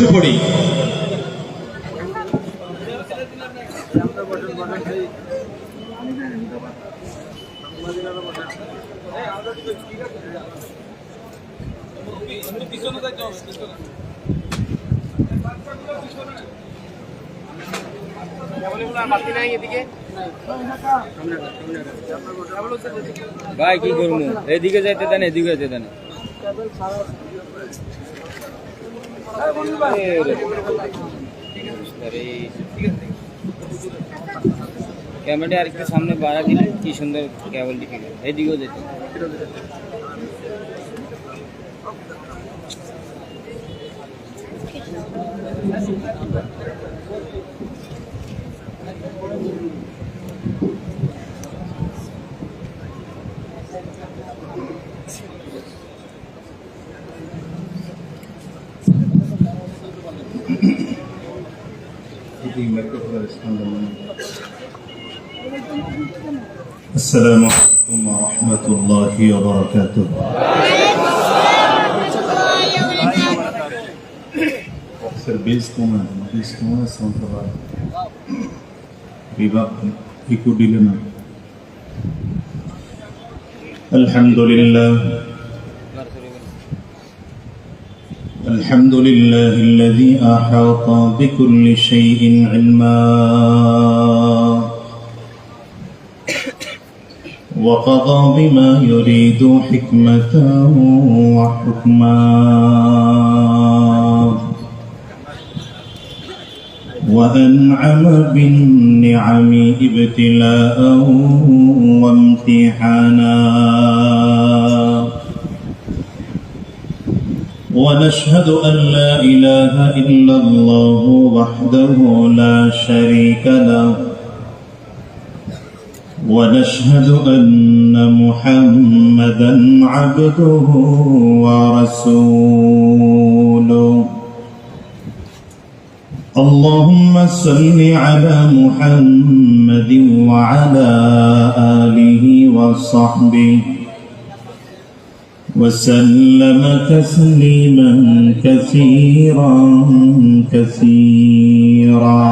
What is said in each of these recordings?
বসে পড়ি। ভাই কি করবো, এদিকে যাইতে দেন, এদিকে যাইতে দেন। ক্যামেরাটা আর একটু সামনে বাড়া দিলে কি সুন্দর কেবল দিকে এদিকেও যেত। السلام عليكم ورحمة الله وبركاته. الحمد لله الحمد لله الذي أحاط بكل شيء علما وقضى بما يريد حكمة وحكما وأنعم بالنعم ابتلاء وامتحانا ونشهد أن لا إله إلا الله وحده لا شريك له ونشهد أن محمدا عبده ورسوله اللهم صل على محمد وعلى آله وصحبه وسلم تسليما كثيرا كثيرا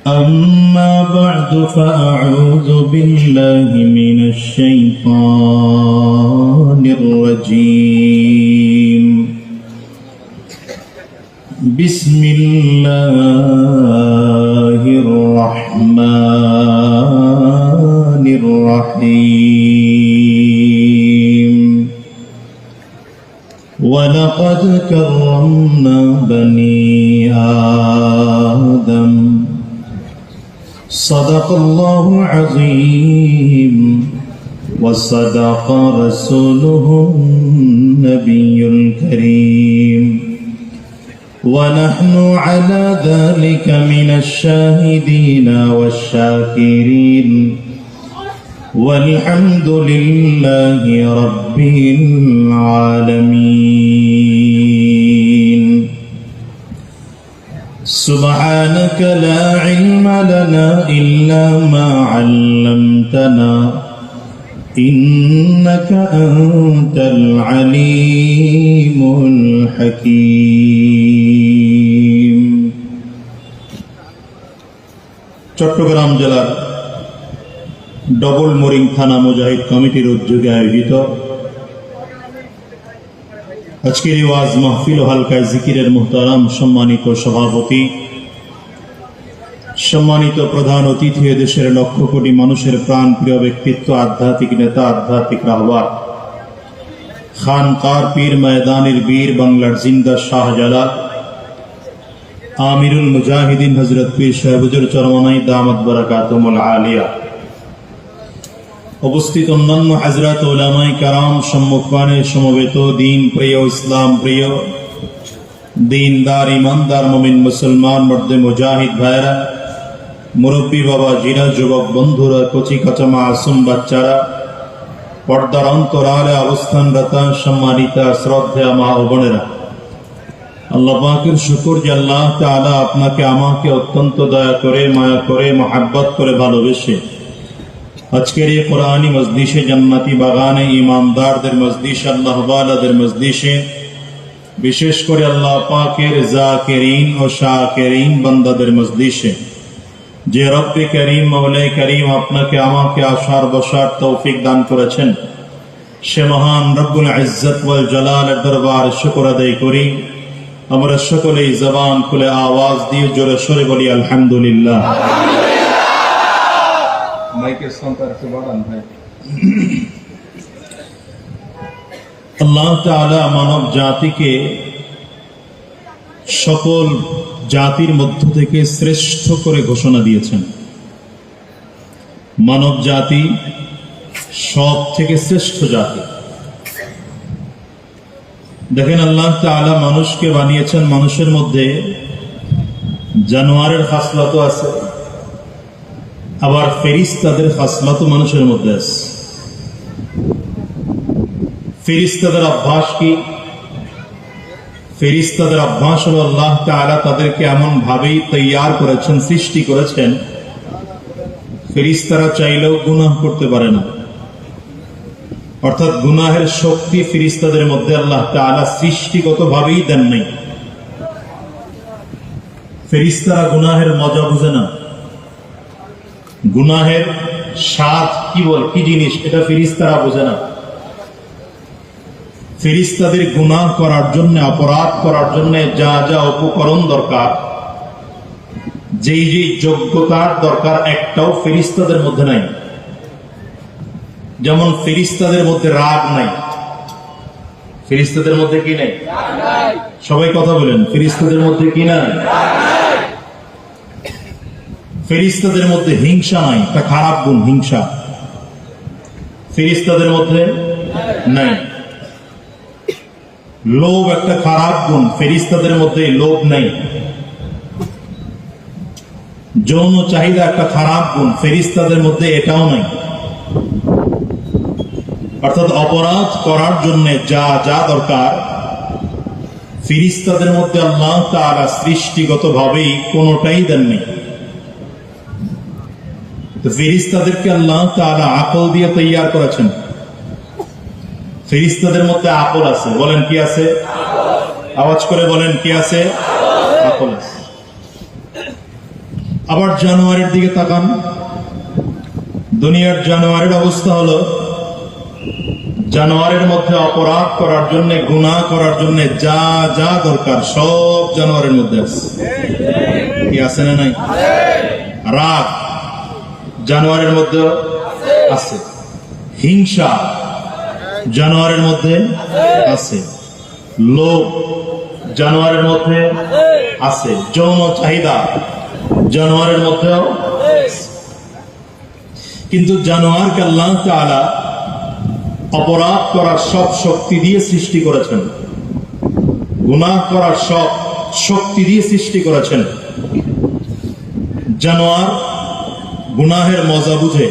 أما بعد فأعوذ بالله من الشيطان الرجيم بسم الله الرحمن الرحيم ولقد كرمنا بني آدم صدق الله العظيم وصدق رسوله النبي الكريم ونحن على ذلك من الشاهدين والشاكرين والحمد لله رب العالمين سبحانك لا علم لنا إلا ما علمتنا إنك أنت العليم الحكيم চট্টগ্রাম জেলার ডবল মোরিং থানা মুজাহিদ কমিটির উদ্যোগে আয়োজিত আজকের ওয়াজ মাহফিল ও হালকায় জিকিরের মুহতারাম সম্মানিত সভাপতি, সম্মানিত প্রধান অতিথি, দেশের লক্ষ কোটি মানুষের প্রাণ প্রিয় ব্যক্তিত্ব, আধ্যাত্মিক নেতা, আধ্যাত্মিক রাহবার, খানকার পীর, ময়দানের বীর, বাংলার জিন্দা শাহজালাল আমিরুল মুজাহিদিন হযরত পীর সাহেব হুজুর চরমনাই দামাত বারাকাতুহুল আলিয়া, উপস্থিত অন্যান্য হযরত উলামায়ে কেরাম, সম্মুখপানে সমবেত দিন প্রিয়, ইসলাম প্রিয়, দিনদার, ইমানদার মুমিন মুসলমান মর্দে মুজাহিদ ভাইরা, মুরব্বী বাবা জিরা, যুবক বন্ধুরা, কচি কাঁচা মাসুম বাচ্চারা, পর্দার অন্তরালে অবস্থানরত সম্মানিতা শ্রদ্ধেয় মা ও বোনেরা, আল্লাহ পাকের শুকর যে আল্লাহ তাআলা আপনাকে আমাকে অত্যন্ত দয়া করে, মায়া করে, মহব্বত করে ভালোবেসে আজকের এই কোরআনী মজলিসে, জান্নাতি বাগানে, ইমানদারদের মজলিসে, আল্লাহ ওয়ালাদের মজলিসে বিশেষ করে আল্লাহ পাকের জাকিরিন ও শাকিরিন বান্দাদের মজলিসে যে রব্বে করিম মওলাই করিম আপনাকে আমাকে আসার বসার তৌফিক দান করেছেন, সে মহান রব্বুল ইজ্জত ওয়াল জালালের দরবারে শুকর আদায় করি। আমরা সকলেই জবান খুলে আওয়াজ দিয়ে জোরে সোরে বলি আলহামদুলিল্লাহ। মাইকের সাউন্ড একটু বাড়ান ভাই। আল্লাহ তাআলা মানব জাতিকে সকল জাতির মধ্য থেকে শ্রেষ্ঠ করে ঘোষণা দিয়েছেন। মানব জাতি সব থেকে শ্রেষ্ঠ জাতি। দেখেন, আল্লাহ তাআলা মানুষকে বানিয়েছেন, মানুষের মধ্যে জানোয়ারের খাসলাতও আছে, আবার ফেরেশতাদের খাসলাতও মানুষের মধ্যে আছে। ফেরেশতাদের অভ্যাস কি? ফেরেশতাদের অভ্যাস হলো আল্লাহ তাআলা তাদেরকে এমন ভাবেই তৈয়ার করেছেন, সৃষ্টি করেছেন, ফেরেশতারা চাইলেও গুনাহ করতে পারে না। অর্থাৎ গুনাহের শক্তি ফেরেশতাদের মধ্যে আল্লাহ তাআলা সৃষ্টিগতভাবেই দেন নাই। ফেরেশতারা গুনাহের মজা বুঝে না, গুনাহের স্বাদ কি জিনিস এটা ফেরেশতারা বোঝে না। ফেরেশতাদের গুনাহ করার জন্য, অপরাধ করার জন্য যা যা উপকরণ দরকার, যেই যেই যোগ্যতার দরকার, একটাও ফেরেশতাদের মধ্যে নাই। যেমন ফেরেশতাদের মধ্যে রাগ নাই। ফেরেশতাদের মধ্যে কি নাই? সবাই কথা বলেন, ফেরেশতাদের মধ্যে কি নাই? ফেরেশতাদের মধ্যে হিংসা নাই, তা খারাপ গুণ হিংসা ফেরেশতাদের মধ্যে নাই। লোভ একটা খারাপ গুণ, ফেরেশতাদের মধ্যে লোভ নাই। যৌন চাহিদা একটা খারাপ গুণ, ফেরেশতাদের মধ্যে এটাও নাই। অর্থাৎ অপরাধ করার জন্য যা যা দরকার, ফেরেশতাদের মধ্যে আল্লাহ তাআলা সৃষ্টিগতভাবেই কোনোটাই দেননি। তো ফেরেশতাদেরকে আল্লাহ তাআলা আকল দিয়ে তৈয়ার করেছেন। ফেরেশতাদের মধ্যে আকল আছে, বলেন কি আছে? আওয়াজ করে বলেন কি আছে? আকল আছে। আবার জানোয়ারের দিকে তাকান। দুনিয়ার জানোয়ারের অবস্থা হলো, জানোয়ারের মধ্যে অপরাধ করার জন্য, গুনাহ করার জন্য যা যা দরকার সব জানোয়ারের মধ্যে আছে। কি আছে না নাই? রাগ জানোয়ারের মধ্যে আছে, হিংসা জানোয়ারের মধ্যে আছে, লোভ জানোয়ারের মধ্যে আছে, যৌন চাহিদা জানোয়ারের মধ্যেও। কিন্তু জানোয়ারকে আল্লাহ তাআলা অপরাধ করার সব শক্তি দিয়ে সৃষ্টি করেছেন, গুনাহ করার সব শক্তি দিয়ে সৃষ্টি করেছেন। জানোয়ার গুনাহের মজা বুঝে,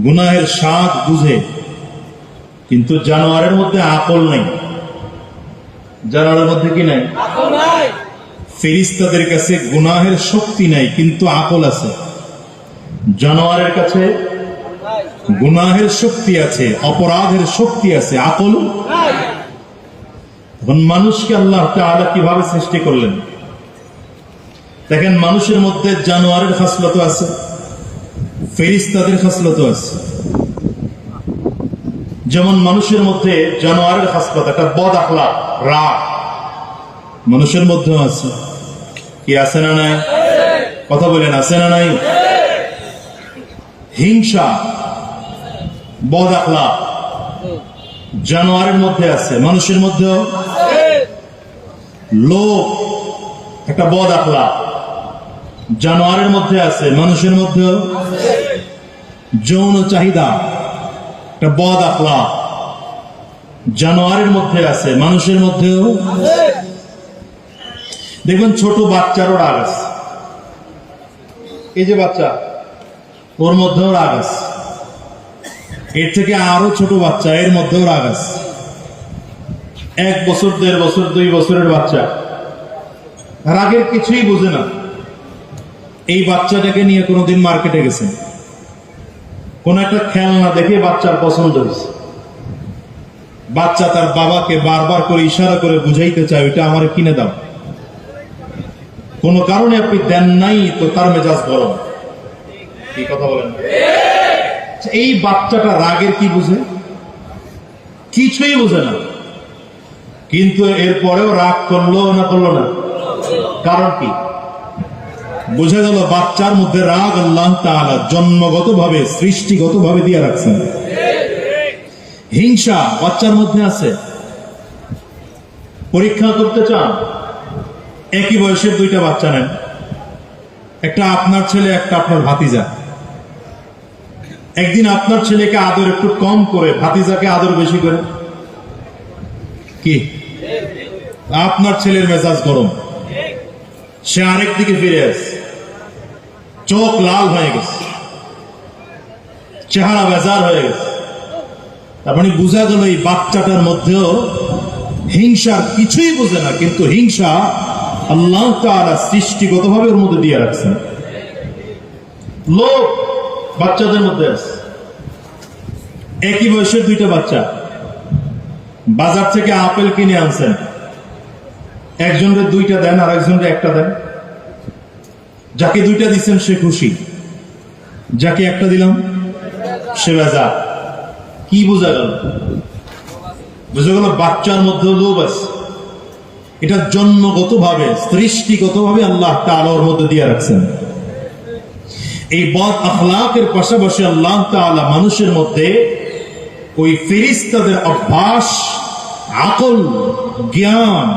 গুনাহের স্বাদ বুঝে, কিন্তু জানোয়ারের মধ্যে আকল নাই। জানোয়ারের মধ্যে কি নাই? ফেরেশতাদের কাছে গুনাহের শক্তি নাই, কিন্তু আকল আছে। জানোয়ারের কাছে গুনাহের শক্তি আছে, অপরাধের শক্তি আছে, আকল। এখন মানুষকে আল্লাহ তাআলা কিভাবে সৃষ্টি করলেন? দেখেন, মানুষের মধ্যে জানোয়ারের খাসলত আছে, ফেরেশতাদের খাসলত আছে। যেমন মানুষের মধ্যে জানোয়ারের খাসলত একটা বদ আখলাক, রাগ মানুষের মধ্যেও আছে। কি আছে না নাই? কথা বলেন, আছে না নাই? হিংসা, বদ আখলাক জানোয়ারের মধ্যে আছে, মানুষের মধ্যেও। লোভ একটা বদ আখলাক জানোয়ারের মধ্যে আছে, মানুষের মধ্যেও। যৌন চাহিদা একটা বদ আখলাক জানোয়ারের মধ্যে আছে, মানুষের মধ্যেও। দেখুন, ছোট বাচ্চারও রাগ আছে। এই যে বাচ্চা, ওর মধ্যেও রাগ আছে। এর থেকে আরো ছোট বাচ্চা, এর মধ্যেও রাগ আছে। 1 বছর, 1.5 বছর, 2 বছরের বাচ্চা রাগের কিছুই বোঝে না। এই বাচ্চাটাকে নিয়ে কোনোদিন মার্কেটে গেছেন, কোন একটা খেলনা দেখে বাচ্চার পছন্দ হয়েছে, বাচ্চা তার বাবাকে বারবার করে ইশারা করে বুঝাইতে চায় ওইটা আমার কিনে দাও, কোন কারণে আপনি দেন নাই তো তার মেজাজ গরম। কি কথা বলেন? এই বাচ্চাটা রাগের কি বুঝে? কিছুই বুঝে না, কিন্তু এরপরেও রাগ করলো না করলো না? কারণ কি? বুঝে গেল বাচ্চার মধ্যে রাগ আল্লাহ তাআলা জন্মগতভাবে সৃষ্টিগতভাবে দিয়ে রাখছেন। হিংসা বাচ্চার মধ্যে আছে। পরীক্ষা করতে চান? একই বয়সের দুইটা বাচ্চা নেন, একটা আপনার ছেলে একটা আপনার ভাতিজা। একদিন আপনার ছেলেকে আদর একটু কম করে ভাতিজাকে আদর বেশি করে, কি আপনার ছেলের মেজাজ গরম, সে আরেক দিকে ফিরে আসে, চোখ লাল হয়ে গেছে, চেহারা বেজার হয়ে গেছে। তার মানে বোঝা গেল এই বাচ্চাটার মধ্যেও হিংসার কিছুই বোঝে না, কিন্তু হিংসা আল্লাহ তাআলা সৃষ্টিগতভাবে ওর মধ্যে দিয়ে রাখছেন। লোভ বাচ্চাদের মধ্যে আছে। একই বয়সের দুইটা বাচ্চা বাজার থেকে আপেল কিনে আনছেন, একজনের দুইটা দেন আর একজনের একটা দেন। যাকে দুইটা দিচ্ছেন সে খুশি, যাকে একটা দিলাম সে বেজার। কি বোঝা গেল? বোঝা গেল বাচ্চার মধ্যে লোভ আছে। এটা জন্মগতভাবে সৃষ্টিগতভাবে আল্লাহ তাআলা ওর মধ্যে দিয়ে রাখছেন। এই বদ আখলাকের পাশাপাশি আল্লাহ তাআলা মানুষের মধ্যে ওই ফেরেশতাদের অভ্যাস, আকল, জ্ঞান,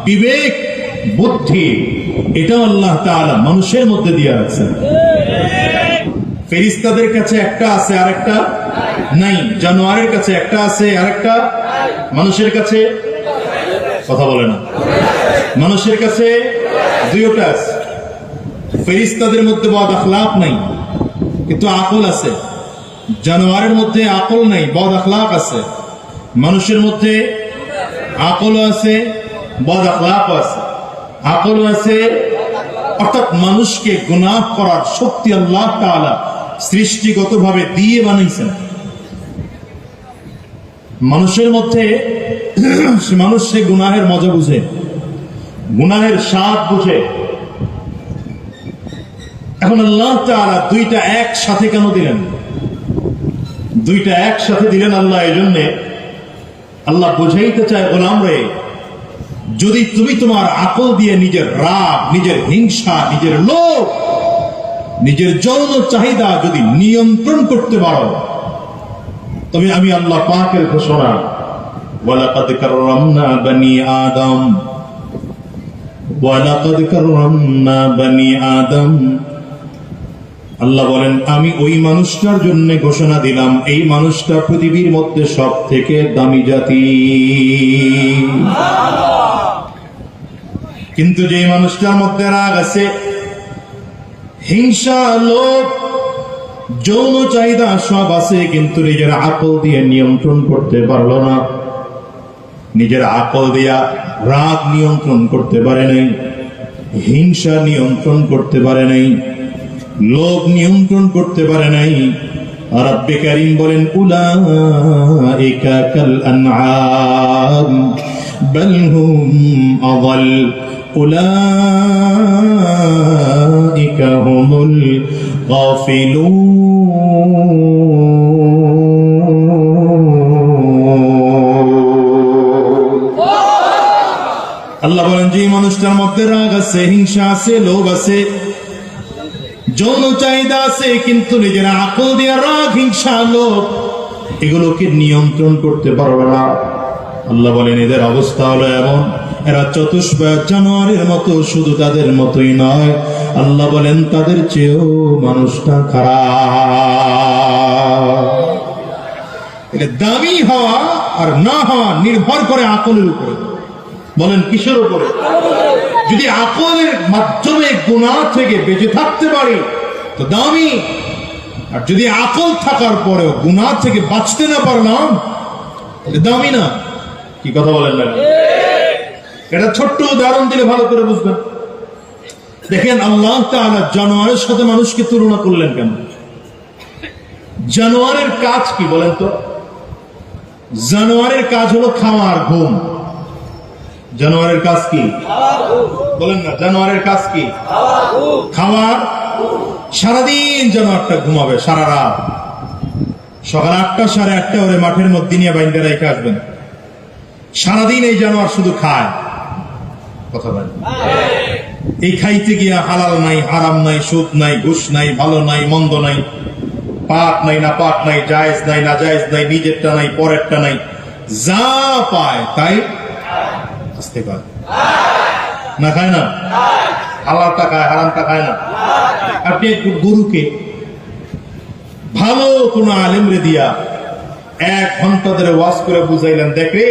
বিবেক, বুদ্ধি, এটা আল্লাহ তাআলা মানুষের মধ্যে দিয়ে রাখছেন। ফেরেশতাদের কাছে একটা আছে আর একটা নাই, জানোয়ারের কাছে একটা আছে আর একটা মানুষের কাছে, কথা বলে না, মানুষের কাছে দুইটা আছে। ফেরেশতাদের মধ্যে বদ আখলাক নাই কিন্তু আকল আছে, জানোয়ারের মধ্যে আকল নাই বদ আখলাক আছে, মানুষের মধ্যে আকলও আছে বদ আখলাকও আছে। আকলও আছে অর্থাৎ মানুষকে গুনাহ করার শক্তি আল্লাহ তাআলা সৃষ্টিগতভাবে দিয়ে বানাইছেন। মানুষের মধ্যে মানুষ সে গুনাহের মজা বুঝে, গুনাহের স্বাদ বুঝে। এখন আল্লাহ তাআলা দুইটা একসাথে কেন দিলেন? দুইটা একসাথে দিলেন আল্লাহ এই জন্যে, আল্লাহ বুঝাইতে চায় গোলাম রে, যদি তুমি তোমার আকল দিয়ে নিজের রাগ, নিজের হিংসা, নিজের লোভ, নিজের যৌন চাহিদা যদি নিয়ন্ত্রণ করতে পারো, তবে আমি আল্লাহ পাকের ঘোষণা, ওয়ালাকাদ কাররামনা বনি আদম, ওয়ালাকাদ কাররামনা বনি আদম। আল্লাহ বলেন আমি ওই মানুষটার জন্য ঘোষণা দিলাম, এই মানুষটা পৃথিবীর মধ্যে সব থেকে দামি জাতি। কিন্তু যে মানুষটার মধ্যে রাগ আছে, হিংসা, লোভ, যৌন চাহিদা সব আছে, কিন্তু নিজের আকল দিয়ে নিয়ন্ত্রণ করতে পারলো না, নিজের আকল দিয়া রাগ নিয়ন্ত্রণ করতে পারে নাই, হিংসা নিয়ন্ত্রণ করতে পারে নাই, লোভ নিয়ন্ত্রণ করতে পারে নাই। রব্বে কারীম বলেন উলাইকা কাল আনআম বাল হুম আযাল, উলাইকা হুমুল গাফিলুন। আল্লাহ বলেন যে মানুষটার মধ্যে রাগ আছে, হিংসা আছে, লোভ আছে, যৌন চাহিদা আছে, কিন্তু নিজের আকল দিয়ে রাগ, হিংসা, লোভ এগুলোকে নিয়ন্ত্রণ করতে পারবে না। আল্লাহ বলেন এদের অবস্থা হলো এমন, এরা চতুষ্পদ জানোয়ারের মতো, শুধু তাদের মতোই নয়, আল্লাহ বলেন তাদের চেয়েও মানুষটা খারাপ। দামি হওয়া আর না হওয়া নির্ভর করে আকলের উপরে। বলেন কিসের উপরে? যদি আকলের মাধ্যমে গুনাহ থেকে বেঁচে থাকতে পারি তো দামি, আর যদি আকল থাকার পরেও গুনাহ থেকে বাঁচতে না পারলাম দামি না। কি কথা বলেন না? এটা ছোট্ট উদাহরণ দিলে ভালো করে বুঝবেন। দেখেন আল্লাহ তাআলা জানোয়ারের সাথে মানুষকে তুলনা করলেন কেন? জানোয়ারের কাজ কি বলেন তো? জানোয়ারের কাজ হলো খাওয়া আর ঘুম। জানোয়ারের কাজ কি বলেন না? জানোয়ারের কাজ কি? খাওয়ার। সারাদিন জানোয়ারটা ঘুমাবে, সারা রাত। সকাল 8টা 8:30 ওরে মাঠের মধ্যে নিয়ে বাইন্দা রেখে আসবেন। সারাদিন এই জানোয়ার শুধু খায়। কথা বলেন। এই খাইতে গিয়া হালাল নাই, হারাম নাই, সুদ নাই, ঘুষ নাই, ভালো নাই, মন্দ নাই, পাক নাই, না পাক নাই, জায়েজ নাই, না জায়েজ নাই, নিজেরটা নাই, পরেরটা নাই, যা পায় তাই আসতে পারে। না খায় না? হালালটা খায়, হারামটা খায় না। আপনি একটু গরুকে ভালো কোন আলেমরে দিয়া 1 ঘন্টা ধরে ওয়াজ করে বুঝাইলেন, দেখে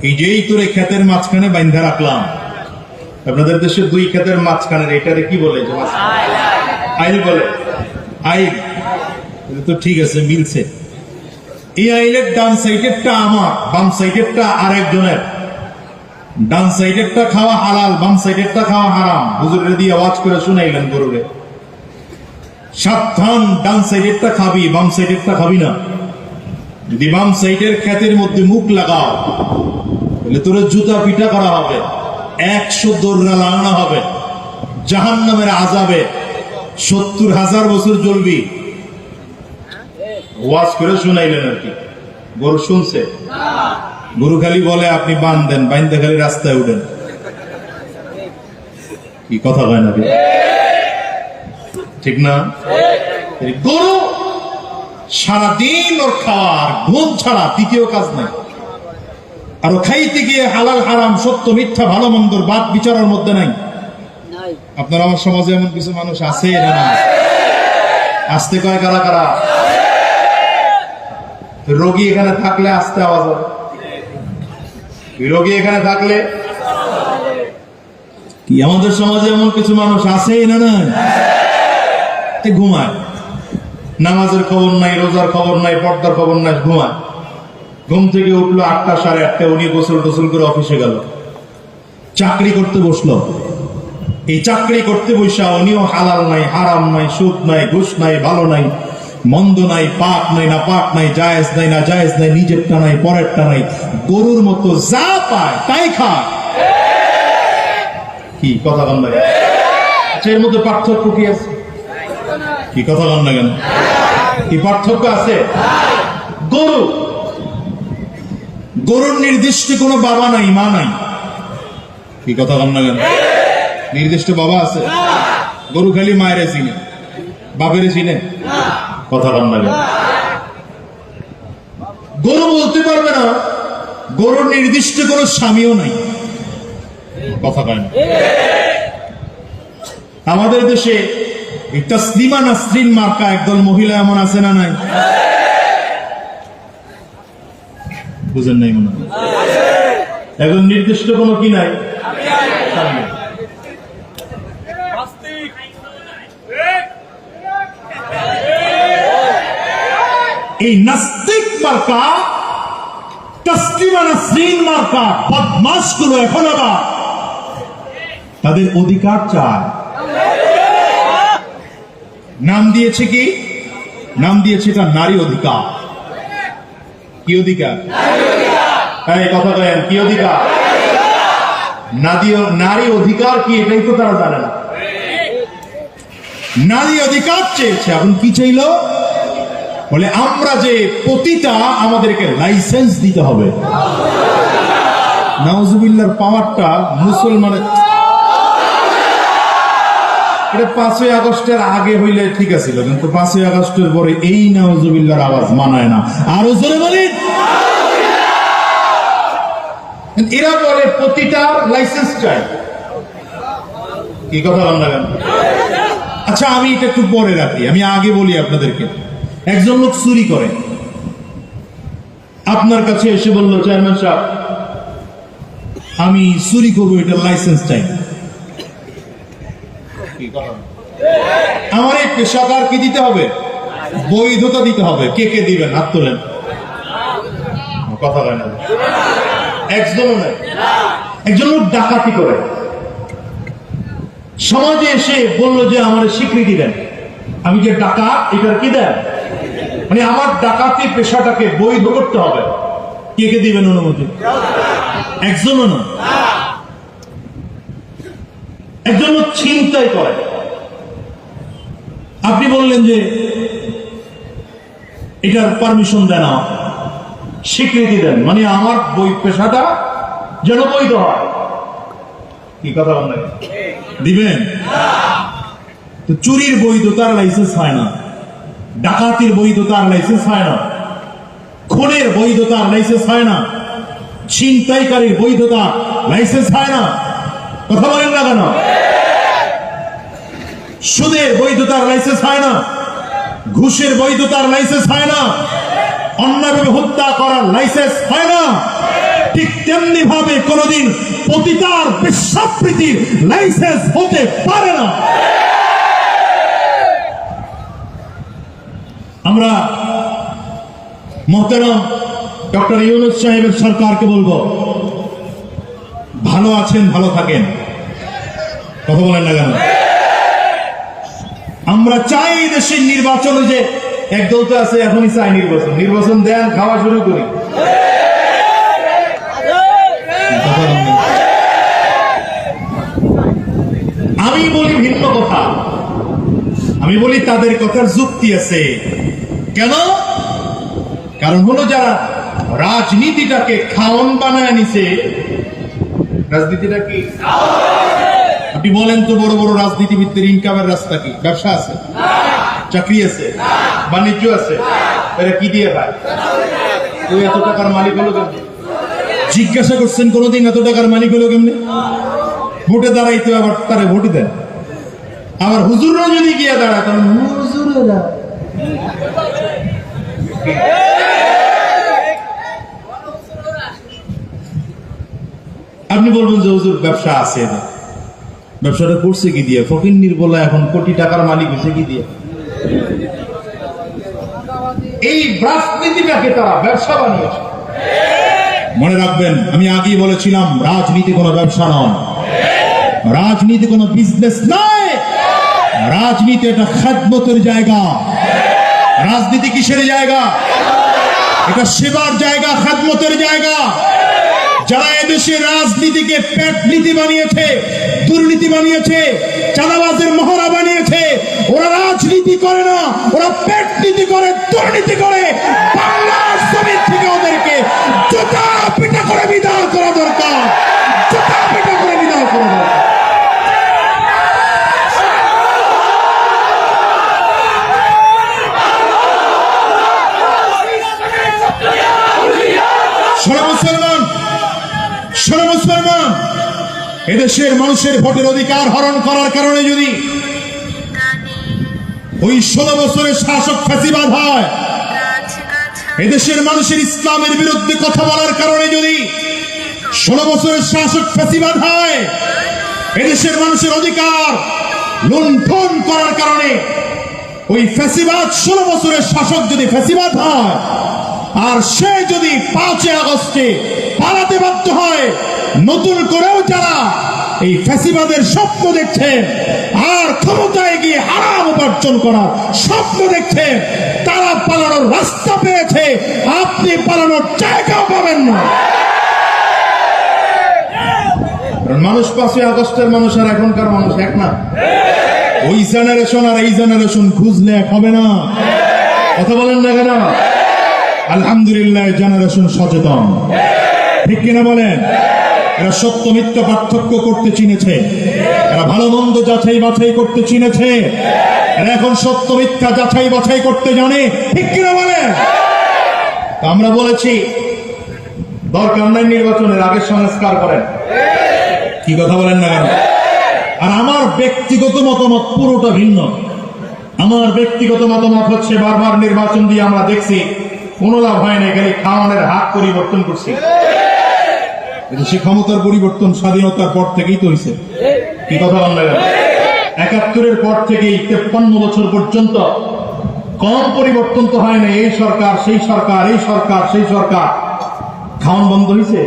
এই যে এই তোরে ক্ষেতের মাঝখানে বাইন্ধা রাখলাম। আপনাদের দেশে 2 ক্ষেতের মাঝখানে এটারে কি বলে? আইল বলে। আইল তো ঠিক আছে, মিলছে। এই আইলের ডান সাইডেরটা আমার, বাম সাইডেরটা আরেকজনের। ডান সাইডেরটা খাওয়া হালাল, বাম সাইডেরটা খাওয়া হারাম। হুজুরের দিয়ে আওয়াজ করে শুনাইলেন গরুরে, সাবধান, ডান সাইডেরটা খাবি, বাম সাইডেরটা খাবি না। যদি বাম সাইডের ক্ষেতের মধ্যে মুখ লাগাও তাহলে তোর জুতা পিটা করা হবে, 100 দৌড়া লাগানো হবে, জাহান্নামের আযাবে 70,000 বছর জ্বলবি। ওয়াজ করে শুনাইলেন আর কি। গরু শুনছে? গরু খালি বলে আপনি বাঁধেন, বাইন্দা খালি রাস্তায় উঠেন। কি কথা হয় না? ঠিক না? গরু সারাদিন ওর খাওয়ার ঘুম ছাড়া দ্বিতীয় কাজ নাই। আর ও খাইতে গিয়ে হালাল হারাম, সত্য মিথ্যা, ভালো মন্দর বাদ বিচারের মধ্যে নাই। আপনার আমার সমাজে এমন কিছু মানুষ আছে না? আসতে কয় কারা কারা? রোগী এখানে থাকলে আসতে আওয়াজ হবে। রোগী এখানে থাকলে কি আমাদের সমাজে এমন কিছু মানুষ আছে না? না ঘুমায়, নামাজের খবর নাই, রোজার খবর নাই, পর্দার খবর নাই, ঘুমায়। ঘুম থেকে উঠলো 8টা 8:30, উনি গোসল টোসল করে অফিসে গেল, চাকরি করতে বসলো। এই চাকরি করতে বসা উনিও হালাল নাই, হারাম নাই, সুদ নাই, ঘুষ নাই, ভালো নাই, মন্দ নাই, পাক নাই, না পাক নাই, জায়েজ নাই, না জায়েজ নাই, নিজেরটা নাই, পরেরটা নাই, গরুর মতো যা পায় তাই খায়। কি কথা বল না? এর মধ্যে পার্থক্য কি আছে? কি কথা বল না কেন? কি পার্থক্য আছে? গরুর নির্দিষ্ট কোনো বাবা নাই, মা নাই। কি কথা বল না কেন? নির্দিষ্ট বাবা আছে? গরু খালি মায়ের চিনে, বাপের চিনে? কথা বল না কেন? গরু বলতে পারবে না গরুর নির্দিষ্ট কোনো স্বামীও নাই। কথা কয় না? আমাদের দেশে তাসলিমা নাসরিন মার্কা একদল মহিলা এমন আছে না নাই? বুঝেন নাই মনে হয়? এখন নির্দিষ্ট কোনো কি নাই। এই নাস্তিক মার্কা, তাসলিমা নাসরিন মার্কা বদমাশ গুলো এখন আবার তাদের অধিকার চায়। নাম দিয়েছে কি? নাম দিয়েছে এটা নারী অধিকার। কি অধিকার? এই কথা বলেন, কি অধিকার? নারী অধিকার কি এটাই তো তারা জানে না। নারী অধিকার চেয়েছে। এখন কি চাইল? বলে আমরা যে পতিতা আমাদেরকে লাইসেন্স দিতে হবে। নাউজুবিল্লাহর পাওয়ারটা মুসলমানের। এটা 5ই আগস্টের আগে হইলে ঠিক আছিল, কিন্তু 5ই আগস্টের পরে এই নাউজুবিল্লাহর আওয়াজ মানায় না। আরো জোরে বলেন। এরা বলে পতিতার লাইসেন্স চাই। কি কথা বল না কেন? আচ্ছা আমি এটা একটু পরে রাখি, আমি আগে বলি আপনাদেরকে। একজন লোক চুরি করে, আপনার কাছে এসে বলল, চেয়ারম্যান সাহেব আমি চুরি করবো, এটা লাইসেন্স চাই। আমার এই পেশাদার কি দিতে হবে? বৈধতা দিতে হবে। কে কে দিবেন? হাত তোলেন। কথা হয় না। একজনও নাই। একজন লোক ডাকাতি করে, সমাজে এসে বলল যে আমার স্বীকৃতি দেন, আমি যে ডাকাত এটার কি দেন? মানে আমার ডাকাতি পেশাটাকে বৈধ করতে হবে। কে কে দিবেন অনুমতি? একজনও না, একজন ছিনতাই করে। আপনি বললেন যে এটার পারমিশন দেন, স্বীকৃতি দেন, মানে আমার বই পেশাটা যেন বৈধ হয়। কি কথা বলেন? দিবেন? তো চুরির বৈধতার লাইসেন্স হয় না, ডাকাতির বৈধতার লাইসেন্স হয় না, খুনের বৈধতার লাইসেন্স হয় না, ছিনতাইকারীর বৈধতা লাইসেন্স হয় না। কথা বলেন না কেন? সুদের বৈধতার লাইসেন্স হয় না, ঘুষের বৈধতার লাইসেন্স হয় না, অন্যভাবে হত্যা করার লাইসেন্স হয় না। ঠিক তেমনি ভাবে কোনদিন পতিতার বিশ্বাবৃতির লাইসেন্স হতে পারে না। আমরা মোহতারাম ডক্টর ইউনূস সাহেবের সরকারকে বলবো, ভালো আছেন, ভালো থাকেন। কথা বলেন না কেন? আমরা চাই দেশের নির্বাচনে, যে একদল তো আছে এখনই চাই নির্বাচন, নির্বাচন দেন, খাওয়া শুরু করি। আমি বলি ভিন্ন কথা, আমি বলি তাদের কথার যুক্তি আছে। কেন? কারণ হলো যারা রাজনীতিটাকে খাওন বানায় নিছে, রাজনীতিটা কি? আপনি বলেন তো, বড় বড় রাজনীতিবিদদের ইনকামের রাস্তা কি? ব্যবসা আছে, চাকরি আছে, বাণিজ্য আছে, এরা কি দিয়ে খায়? তুই এত টাকার মালিক হলো কেমনি? জিজ্ঞাসা করছেন কোনদিন এত টাকার মালিক হলো কেমনি? ভোটে দাঁড়াইতে আবার তারে ভোটই দেন। আবার হুজুররা যদি গিয়ে দাঁড়ায়, তখন হুজুরেরা আপনি বলবেন যে হুজুর ব্যবসা আছে না, ব্যবসাটা করছে কি দিয়ে? ফকিন্নির বলা এখন কোটি টাকার মালিক হয়েছে কি দিয়ে? এই রাজনীতিটাকে তারা ব্যবসা বানিয়েছে। মনে রাখবেন, আমি আগেই বলেছিলাম, রাজনীতি কোনো ব্যবসা নয়, রাজনীতি কোনো বিজনেস নয়, রাজনীতি এটা খেদমতের জায়গা। রাজনীতি কিসের জায়গা? এটা সেবার জায়গা, খেদমতের জায়গা। যারা এদেশে রাজনীতিকে পেট নীতি বানিয়েছে, দুর্নীতি বানিয়েছে, চাঁদাবাজের মহড়া বানিয়েছে, ওরা রাজনীতি করে না, ওরা পেট নীতি করে, দুর্নীতি করে। বাংলার জমিন থেকে ওদেরকে জুতা পিটা করে বিদায় করা দরকার, জুতা পিটা করে বিদায় করা দরকার। মুসলমান, এদেশের মানুষের ভোটের অধিকার হরণ করার কারণে যদি ওই 16 বছরের শাসক ফ্যাসিবাদ হয়, এদেশের মানুষের ইসলামের বিরুদ্ধে কথা বলার কারণে যদি 16 বছরের শাসক ফ্যাসিবাদ হয়, এদেশের মানুষের অধিকার লুণ্ঠন করার কারণে ওই ফ্যাসিবাদ 16 বছরের শাসক যদি ফ্যাসিবাদ হয়, আর সে যদি 5 আগস্টে পালাতে বাধ্য হয়, নতুন করেও যারা এই ফ্যাসিবাদের স্বপ্ন দেখছে আর ক্ষমতায় গিয়ে হারাম উপার্জন করার স্বপ্ন দেখছে, তারা পালানোর রাস্তা পেয়েছে, আপনি পালানোর জায়গা পাবেন না। মানুষ 5 আগস্টের মানুষ আর এখনকার মানুষ এক না। ওই জেনারেশন আর এই জেনারেশন খুঁজলে এক হবে না। কথা বলেন না কেন? আলহামদুলিল্লাহ, জেনারেশন সচেতন, ঠিক কিনা বলেন? এরা সত্য মিথ্যা পার্থক্য করতে চিনেছে, এরা ভালো মন্দ যাচাই বাছাই করতে চিনেছে, এরা এখন সত্য মিথ্যা যাচাই বাছাই করতে জানে, ঠিক কিনা বলেন? আমরা বলেছি দরকার নাই নির্বাচনের আগে সংস্কার করেন। কি কথা বলেন না কেন? আর আমার ব্যক্তিগত মতামত পুরোটা ভিন্ন। আমার ব্যক্তিগত মতামত হচ্ছে, বারবার নির্বাচন দিয়ে আমরা দেখছি কোনো লাভ হয় না, খালি খাওয়ানোর হাত পরিবর্তন করছি। সে ক্ষমতার পরিবর্তন স্বাধীনতার পর থেকেই তো হয়েছে। কি কথা বলেন না কেন? 71-এর পর থেকেই 53 বছর পর্যন্ত কম পরিবর্তন তো হয় না। এই সরকার সেই সরকার, এই সরকার সেই সরকার, খাওয়ান বন্ধ হয়েছে,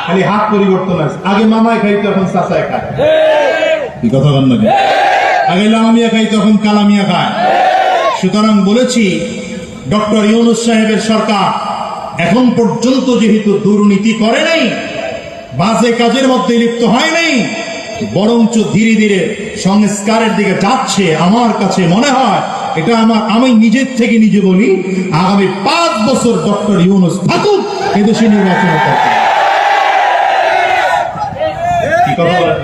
খালি হাত পরিবর্তন আছে। আগে মামায় খাইতো, এখন চাচায় খায়। কি কথা বলেন না কেন? আগে লামিয়া খাইতো, এখন কালামিয়া খায়। সুতরাং বলেছি, ডক্টর ইউনূস সাহেবের সরকার এখন পর্যন্ত যেহেতু দুর্নীতি করে নাই, বাজে কাজের মধ্যে লিপ্ত হয় নাই, বরঞ্চ ধীরে ধীরে সংস্কারের দিকে যাচ্ছে, আমার কাছে মনে হয় এটা আমি নিজের থেকে নিজে বলি, আগামী 5 বছর ডক্টর ইউনূস থাকুক এদেশে নির্বাচন করতে। কি কথা বলেন?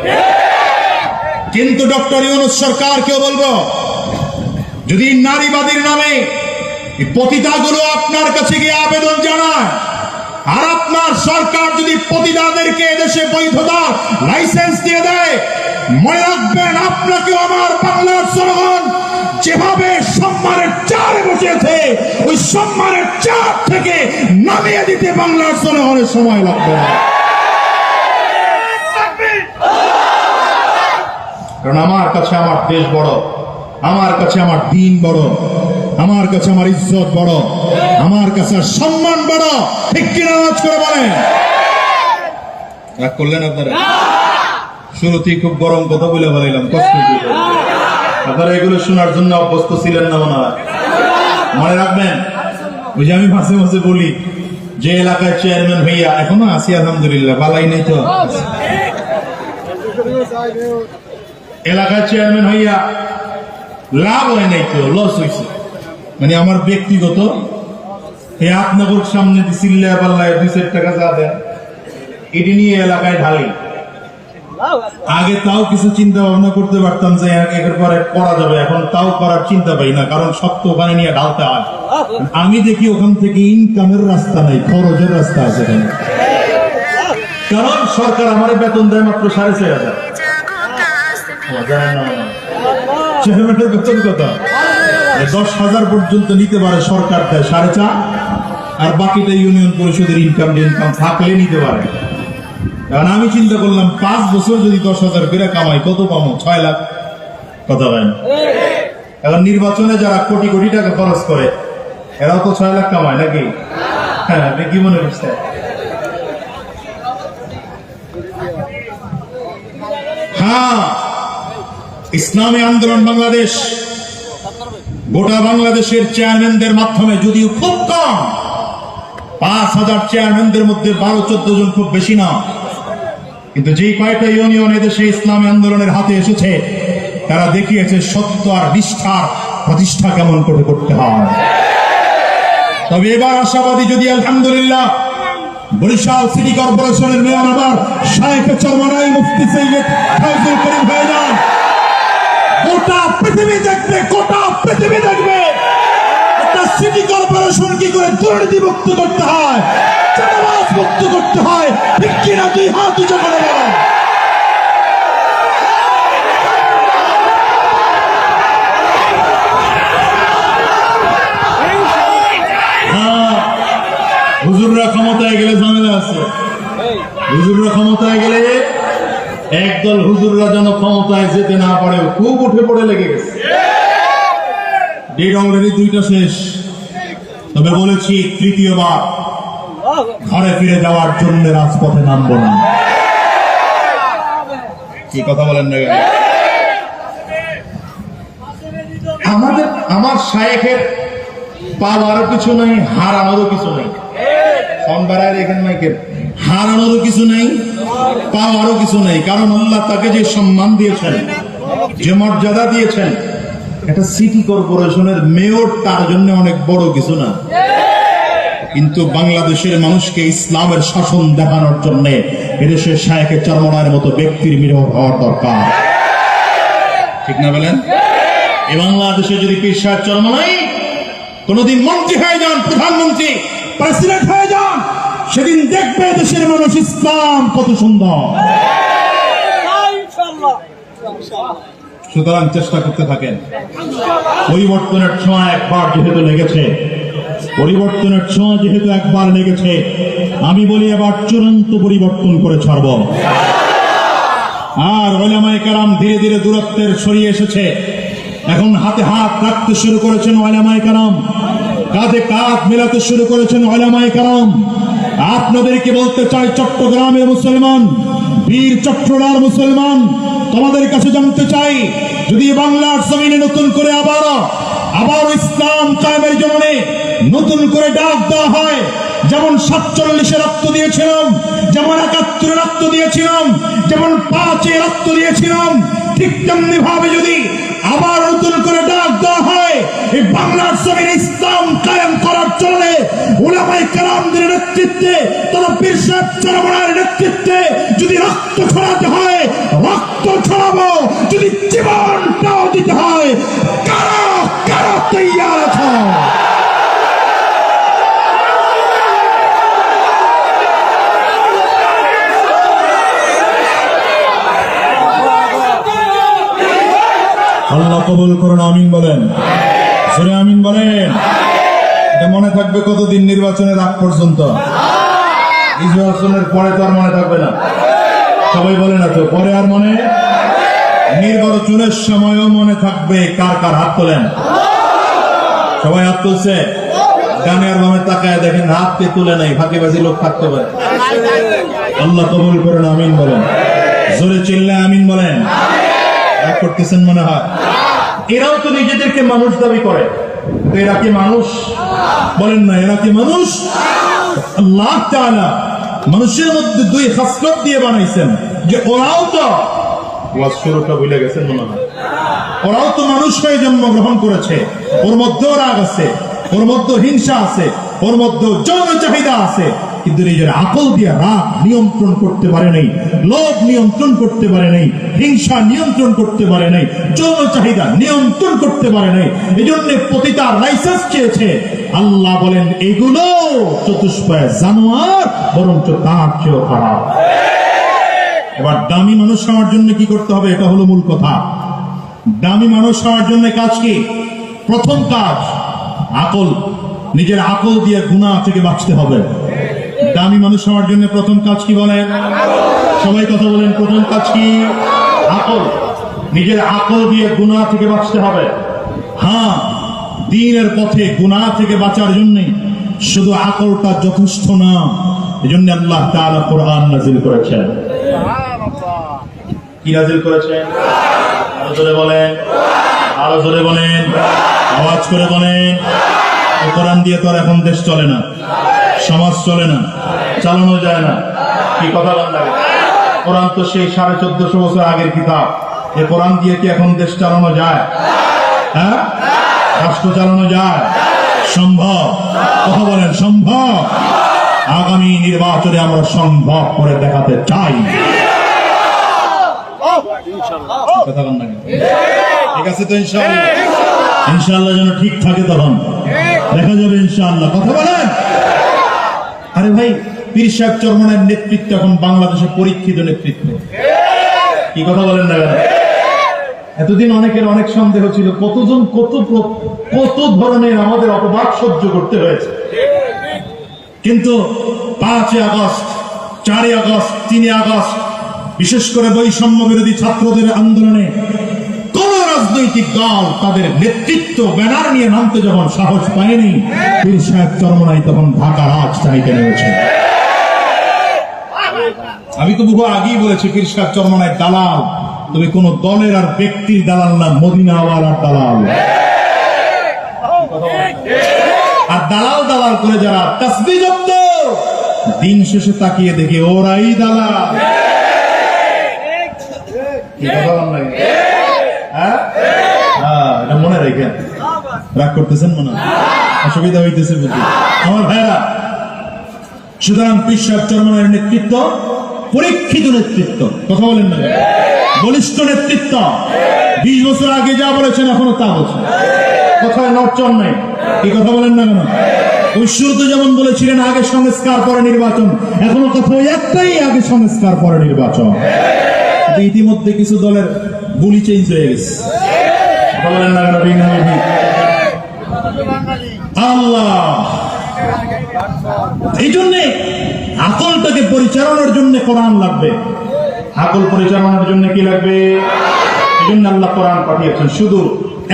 কিন্তু ডক্টর ইউনূস সরকারকেও বলবো, যদি নারীবাদীর নামে এই পতিতাগুলো আপনার কাছে গিয়ে আবেদন জানায়, আর আপনার সরকার যদি পতিতাদেরকে এদেশে বৈধতা লাইসেন্স দিয়ে দেয়, মনে রাখবেন আপনাকে আমার বাংলার জনগণ যেভাবে সম্মানের চারে বসেছে, ওই সম্মানের চার থেকে নামিয়ে দিতে বাংলার জনগণের সময় লাগবে না। কারণ আমার কাছে আমার দেশ বড়, আমার কাছে আমার দিন বড়, আমার কাছে আমার ইজ্জত বড়, আমার কাছে সম্মান বড়। ঠিক কিনা আওয়াজ করে বলেন। রাগ করলেন আপনারা? শুরুতেই খুব গরম কথা বলে বলাইলাম, কষ্ট করে। আপনারা এগুলো শোনার জন্য অভ্যস্ত ছিলেন না মনে হয়। মনে রাখবেন, ওই যে আমি মাঝে মাঝে বলি যে এলাকায় চেয়ারম্যান হইয়া এখনো আছি আলহামদুলিল্লাহ, বালাই নেই তো, এলাকায় চেয়ারম্যান হইয়া লাভ হয় নাই তো, লস হয়েছে। মানে আমার ব্যক্তিগত এই আপনার সামনে চিল্লা পাল্লায় 2-4 টাকা যা দেন, এটি নিয়ে এলাকায় ঢালি। আগে তাও কিছু চিন্তা ভাবনা করতে পারতাম যে একের পরে করা যাবে, এখন তাও করার চিন্তা পাই না, কারণ সব তো ওখানে নিয়ে ঢালতে হয়। আমি দেখি ওখান থেকে ইনকামের রাস্তা নাই, খরচের রাস্তা আছে। কারণ সরকার আমার বেতন দেয় মাত্র 4,500। চেয়ারম্যানের বেতন কত? 10,000 পর্যন্ত নিতে পারে সরকার, দেয় 4.5, আর বাকিটা ইউনিয়ন পরিষদের ইনকাম থাকলে নিতে পারে। কারণ আমি চিন্তা করলাম 5 বছর যদি 10,000 করে কামাই, কত পাবো? 6 লাখ। কথা বলেন। এখন নির্বাচনে যারা কোটি কোটি টাকা খরচ করে, এরাও তো 6 লাখ কামায় নাকি? হ্যাঁ, আপনি কি মনে করছেন? হ্যাঁ, ইসলামী আন্দোলন বাংলাদেশ গোটা বাংলাদেশের চেয়ারম্যানদের মাধ্যমে, যদিও খুব কম, 5,000 চেয়ারম্যানদের মধ্যে 12-14 জন, খুব বেশি না, কিন্তু যে কয়েকটা ইউনিয়ন এদেশে ইসলামী আন্দোলনের হাতে এসেছে, তারা দেখিয়েছে সত্য আর নিষ্ঠার প্রতিষ্ঠা কেমন করে করতে হয়। তবে এবার আশাবাদী, যদি আলহামদুলিল্লাহ বরিশাল সিটি কর্পোরেশনের মেয়র আবার শায়েখে চরমনাই মুফতি সৈয়দ ফয়জুল করিম হয়ে যান, গোটা পৃথিবী দেখবে, গোটা পৃথিবী দেখবে একটা সিটি কর্পোরেশন কি করে দুর্নীতি মুক্ত করতে হয়, চাঁদাবাজ মুক্ত করতে হয়। ঠিক কিনা? 2 হাত উঁচু করে বলেন। হুজুররা ক্ষমতায় গেলে ঝামেলা আছে। হুজুররা ক্ষমতায় গেলে একদল হুজুররা যেন ক্ষমতায় যেতে না পারে, খুব উঠে পড়ে লেগে গেছে। ডেট অলরেডি 2টা শেষ। তবে বলেছি, তৃতীয়বার ঘরে ফিরে যাওয়ার জন্য রাজপথে নামব না। কি কথা বলেন না? আমার শায়েখের পাওয়ারও কিছু নাই, হারানোরও কিছু নাই। হারানোরও কিছু নেই, পাওয়ারও কিছু নেই। কারণ আল্লাহ তাকে যে সম্মান দিয়েছেন, যে মর্যাদা দিয়েছেন, এটা সিটি কর্পোরেশনের মেয়র তার জন্য অনেক বড় কিছু না। কিন্তু বাংলাদেশের মানুষকে ইসলামের শাসন দেখানোর জন্য এদেশের শায়েখে চরমনাইয়ের মতো ব্যক্তির মেয়র হওয়ার দরকার। ঠিক না বলেন? এই বাংলাদেশে যদি পীর সাহেব চরমনাই কোনদিন মন্ত্রী হয়ে যান, প্রধানমন্ত্রী, প্রেসিডেন্ট হয়ে যান, সেদিন দেখবে দেশের মানুষ ইসলাম কত সুন্দর। সুতরাং চেষ্টা করতে থাকেন। পরিবর্তনের ছোঁয়া একবার যেহেতু লেগেছে, পরিবর্তনের ছোঁয়া যেহেতু একবার লেগেছে, আমি বলি এবার চূড়ান্ত পরিবর্তন করে ছাড়ব। আর উলামায়ে কেরাম ধীরে ধীরে দূরত্বের সরিয়ে এসেছে। এখন হাতে হাত রাখতে শুরু করেছেন উলামায়ে কেরাম, কাঁধে কাঁধ মেলাতে শুরু করেছেন উলামায়ে কেরাম। আপনাদেরকে বলতে চাই, চট্টগ্রামের মুসলমান, বীর চট্টগ্রামের মুসলমান, তোমাদের কাছে জানতে চাই, যদি বাংলার জমিনে নতুন করে আবার ইসলাম কায়েমের জন্য নতুন করে ডাক দেওয়া হয়। যেমন 47-এ রক্ত দিয়েছিলাম, যেমন 71-এ রক্ত দিয়েছিলাম, যেমন 5-এ রক্ত দিয়েছিলাম, ঠিক তেমনি ভাবে যদি আবার নতুন করে ডাক দেওয়া হয় এই বাংলার জমিনে ইসলাম কায়েম করার জন্য উলামায়ে কেরামদের নেতৃত্বে তথা পীর সাহেব চরমনার নেতৃত্বে যদি রক্ত ছড়াতে হয় রক্ত ছড়াবো, যদি জীবনটাও দিতে হয় কারা কারা তৈয়ার আছে? আল্লাহ কবুল করুন, আমিন বলেন, জোরে আমিন বলেন। এটা মনে থাকবে কতদিন? নির্বাচনের আগ পর্যন্ত। নির্বাচনের পরে তো আর মনে থাকবে না, সবাই বলে না তো, পরে আর মনে, নির্বাচনের সময়ও মনে থাকবে। কার কার হাত তোলেন? সবাই হাত তুলছে? ডানে আর বামে তাকায় দেখেন, হাত কে তুলে নাই, ফাঁকিবাজি লোক থাকতে পারে। আল্লাহ কবুল করুন, আমিন বলেন, জোরে চিল্লে আমিন বলেন। রাগ করতেছেন মনে হয়। এরাও তো নিজেদেরকে মানুষ দাবি করে, তো এরা কি মানুষ? বলেন না, এরা কি মানুষ? আল্লাহ তাআলা মানুষের মধ্যে দুই খাসলত দিয়ে বানাইছেন যে ওরাও তো, ওয়াজ শুরুটা ভুলে গেছেন মনে হয়, ওরাও তো মানুষ হয়ে জন্মগ্রহণ করেছে। ওর মধ্যেও রাগ আছে, ওর মধ্যে হিংসা আছে, ওর মধ্যে যৌন চাহিদা আছে, কিন্তু নিজের আকল দিয়ে রাগ নিয়ন্ত্রণ করতে পারে নাই, লোভ নিয়ন্ত্রণ করতে পারে নাই, হিংসা নিয়ন্ত্রণ করতে পারে নাই, যৌন চাহিদা নিয়ন্ত্রণ করতে পারে নাই। এই জন্য পতিতার লাইসেন্স চেয়েছে। আল্লাহ বলেন এগুলো চতুষ্পায় জানোয়ার, বরঞ্চ তার চেয়েও খারাপ। এবার দামি মানুষ হওয়ার জন্য কি করতে হবে? এটা হলো মূল কথা। দামি মানুষ হওয়ার জন্য কাজ কি? প্রথম কাজ আকল। নিজের আকল দিয়ে গুনাহ থেকে বাঁচতে হবে। দামি মানুষ হওয়ার জন্য প্রথম কাজ কি বলেন? সবাই কথা বলেন, প্রথম কাজ কি? আকল। নিজের আকল দিয়ে গুনাহ থেকে বাঁচতে হবে। হ্যাঁ, দ্বীনের পথে গুনাহ থেকে বাঁচার জন্য শুধু আকলটা যথেষ্ট না। এজন্য আল্লাহ তাআলা কোরআন নাযিল করেছেন। কি নাযিল করেছেন? আরো জোরে বলেন, আরো জোরে বলেন, আওয়াজ করে বলেন। কোরআন দিয়ে তো আর এখন দেশ চলে না, সমাজ চলে না, চালানো যায় না। কি কথা বলেন? কোরআন তো সেই 1450 বছর আগের কিতাব। এ কোরআন দিয়ে কি এখন দেশ চালানো যায়? হ্যাঁ, রাষ্ট্র চালানো যায়? সম্ভব? কথা বলেন, সম্ভব? আগামী নির্বাচনে আমরা সম্ভব করে দেখাতে চাই। কথা বলেন না? ঠিক আছে তো? ইনশাআল্লাহ, ইনশাআল্লাহ যেন ঠিক থাকে, তখন দেখা যাবে ইনশাআল্লাহ। কথা বলেন। আরে ভাই, পীর সাহেব চরমনার নেতৃত্ব এখন বাংলাদেশে পরীক্ষিত নেতৃত্ব। কি কথা বলেন না? এতদিন অনেকের অনেক সন্দেহ ছিল, কতজন কত ধরনের আমাদের অপবাদ সহ্য করতে হয়েছে, কিন্তু 5 আগস্ট, 4 আগস্ট, 3 আগস্ট, বিশেষ করে বৈষম্য বিরোধী ছাত্রদের আন্দোলনে কোন রাজনৈতিক দল তাদের নেতৃত্ব ব্যানার নিয়ে নামতে যখন সাহস পায়নি, পীর সাহেব চরমনাই তখন ঢাকা রাজধানীতে নেমেছে। আমি তো বহু আগেই বলেছি, পীর সাহেব চরমনাই দালাল। তুমি কোন দলের আর ব্যক্তির দালাল না, মদিনাওয়ালার দালাল। আর দালাল দালাল করে যারা তাসবিহ জপত, দিন শেষে তাকিয়ে দেখে ওরাই দালাল। কি কথা বলেন? হ্যাঁ, এটা মনে রেখেন। রাগ করতেছেন মনে হয়, অসুবিধা হইতেছে বুঝি আমার ভাইরা। সুতরাং পীর সাহেব চরমনাইয়ের নেতৃত্ব পরীক্ষিত নেতৃত্ব। কথা বলেন না? বলিষ্ঠ নেতৃত্ব। 20 বছর আগে যা বলেছেন এখনো তা বলছেন, কথায় নড়চড় নেই। কি কথা বলেন না কেন? ওই শুরুতে যেমন বলেছিলেন আগে সংস্কার পরে নির্বাচন, এখনো কথা ওই একটাই, আগে সংস্কার পরে নির্বাচন। ইতিমধ্যে কিছু দলের বুলি চেঞ্জ হয়ে গেছে। কথা বলেন না কেন? আল্লাহ এই জন্যে আকলটাকে পরিচালনার জন্য কোরআন লাগবে। আকল পরিচালনার জন্য কি লাগবে? এই জন্য আল্লাহ কোরআন পাঠিয়েছেন। শুধু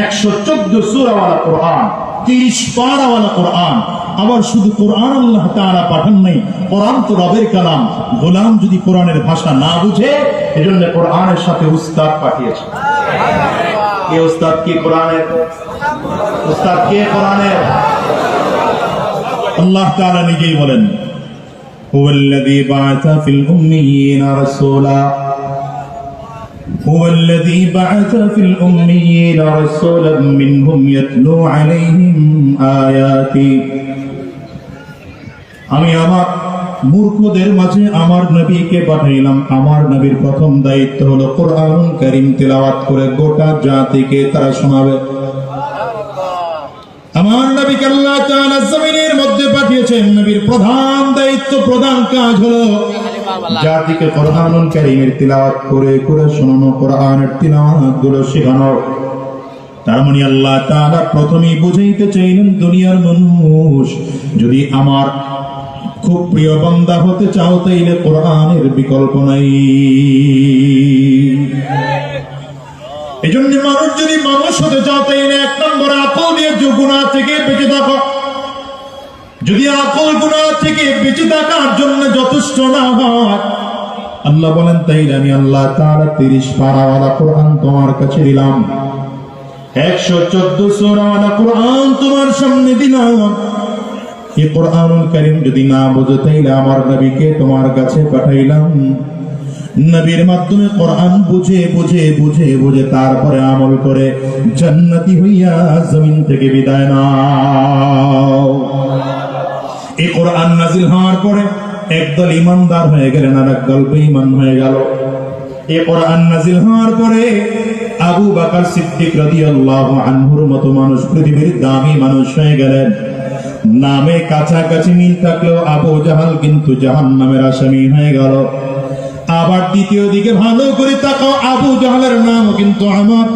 114 সূরাওয়ালা কোরআন, 30 পারাওয়ালা কোরআন। আবার শুধু কোরআন আল্লাহ তাআলা পাঠান নাই, কোরআন তো রবের কালাম। গোলাম যদি কোরআনের ভাষা না বুঝে, এজন্য কোরআনের সাথে উস্তাদ পাঠিয়েছে। এই উস্তাদ কি কোরআনের? উস্তাদ কে কোরআনের? আল্লাহ তাআলা নিজেই বলেন হুয়াল্লাযী বা'আসা ফিল উম্মিয়িনা রাসূলা হুয়াল্লাযী বা'আসা ফিল উম্মিয়িনা রাসূলাম মিনহুম ইয়াতলু আলাইহিম আয়াতি। আমি আমার মূর্খদের মাঝে আমার নবীকে পাঠাইলাম। আমার নবীর প্রথম দায়িত্ব হলো কোরআন কারীম তেলাওয়াত করে গোটা জাতিকে তারা শোনাবে। আমার নবীকে আল্লাহ তাআলা জমিনের মধ্যে পাঠিয়েছেন। নবীর প্রধান দায়িত্ব, প্রধান কাজ হলো জাতিকে কোরআনুল কারীমের তিলাওয়াত করে করে শোনানো, কোরআনের তিলাওয়াত গুলো শেখানো। তার মানে আল্লাহ তাআলা প্রথমেই বুঝাইতে চাইলেন দুনিয়ার মানুষ, যদি আমার খুব প্রিয় বান্দা হতে চাও তাইলে কোরআনের বিকল্প নাই। এই জন্য মানুষ যদি মানুষ হতে চাও তাইলে এক নম্বর আকল দিয়ে গুনাহ থেকে বেঁচে থাকো। যদি আকল গুনাহ থেকে বেঁচে থাকার জন্য যথেষ্ট না হয়, আল্লাহ বলেন তাইলে আমি আল্লাহ তাআলা 30 পারাওয়ালা কোরআন তোমার কাছে দিলাম, 114 সূরাওয়ালা কোরআন তোমার সামনে দিলাম। এই কোরআনুল কারীম যদি না বুঝো তাইলে আমার নবীকে তোমার কাছে পাঠাইলাম। নবীর মাধ্যমে কোরআন বুঝে বুঝে বুঝে বুঝে তারপরে আমল করে জান্নাতি হইয়া জমিন থেকে বিদায় নাও। এই কোরআন নাযিল হওয়ার পরে একদল ঈমানদার হয়ে গেলেন আর একদল বেঈমান হয়ে গেল। এই কোরআন নাযিল হওয়ার পরে আবু বকর সিদ্দিক রাদিয়াল্লাহু আনহুর মতো মানুষ পৃথিবীর দামি মানুষ হয়ে গেলেন। নামে কাছাকাছি মিল থাকলেও আবু জাহাল কিন্তু জাহান্নামের আসামি হয়ে গেল। আবার দ্বিতীয় দিকে ভালো করে তাকাও, আবু জাহালের নাম কিন্তু আমার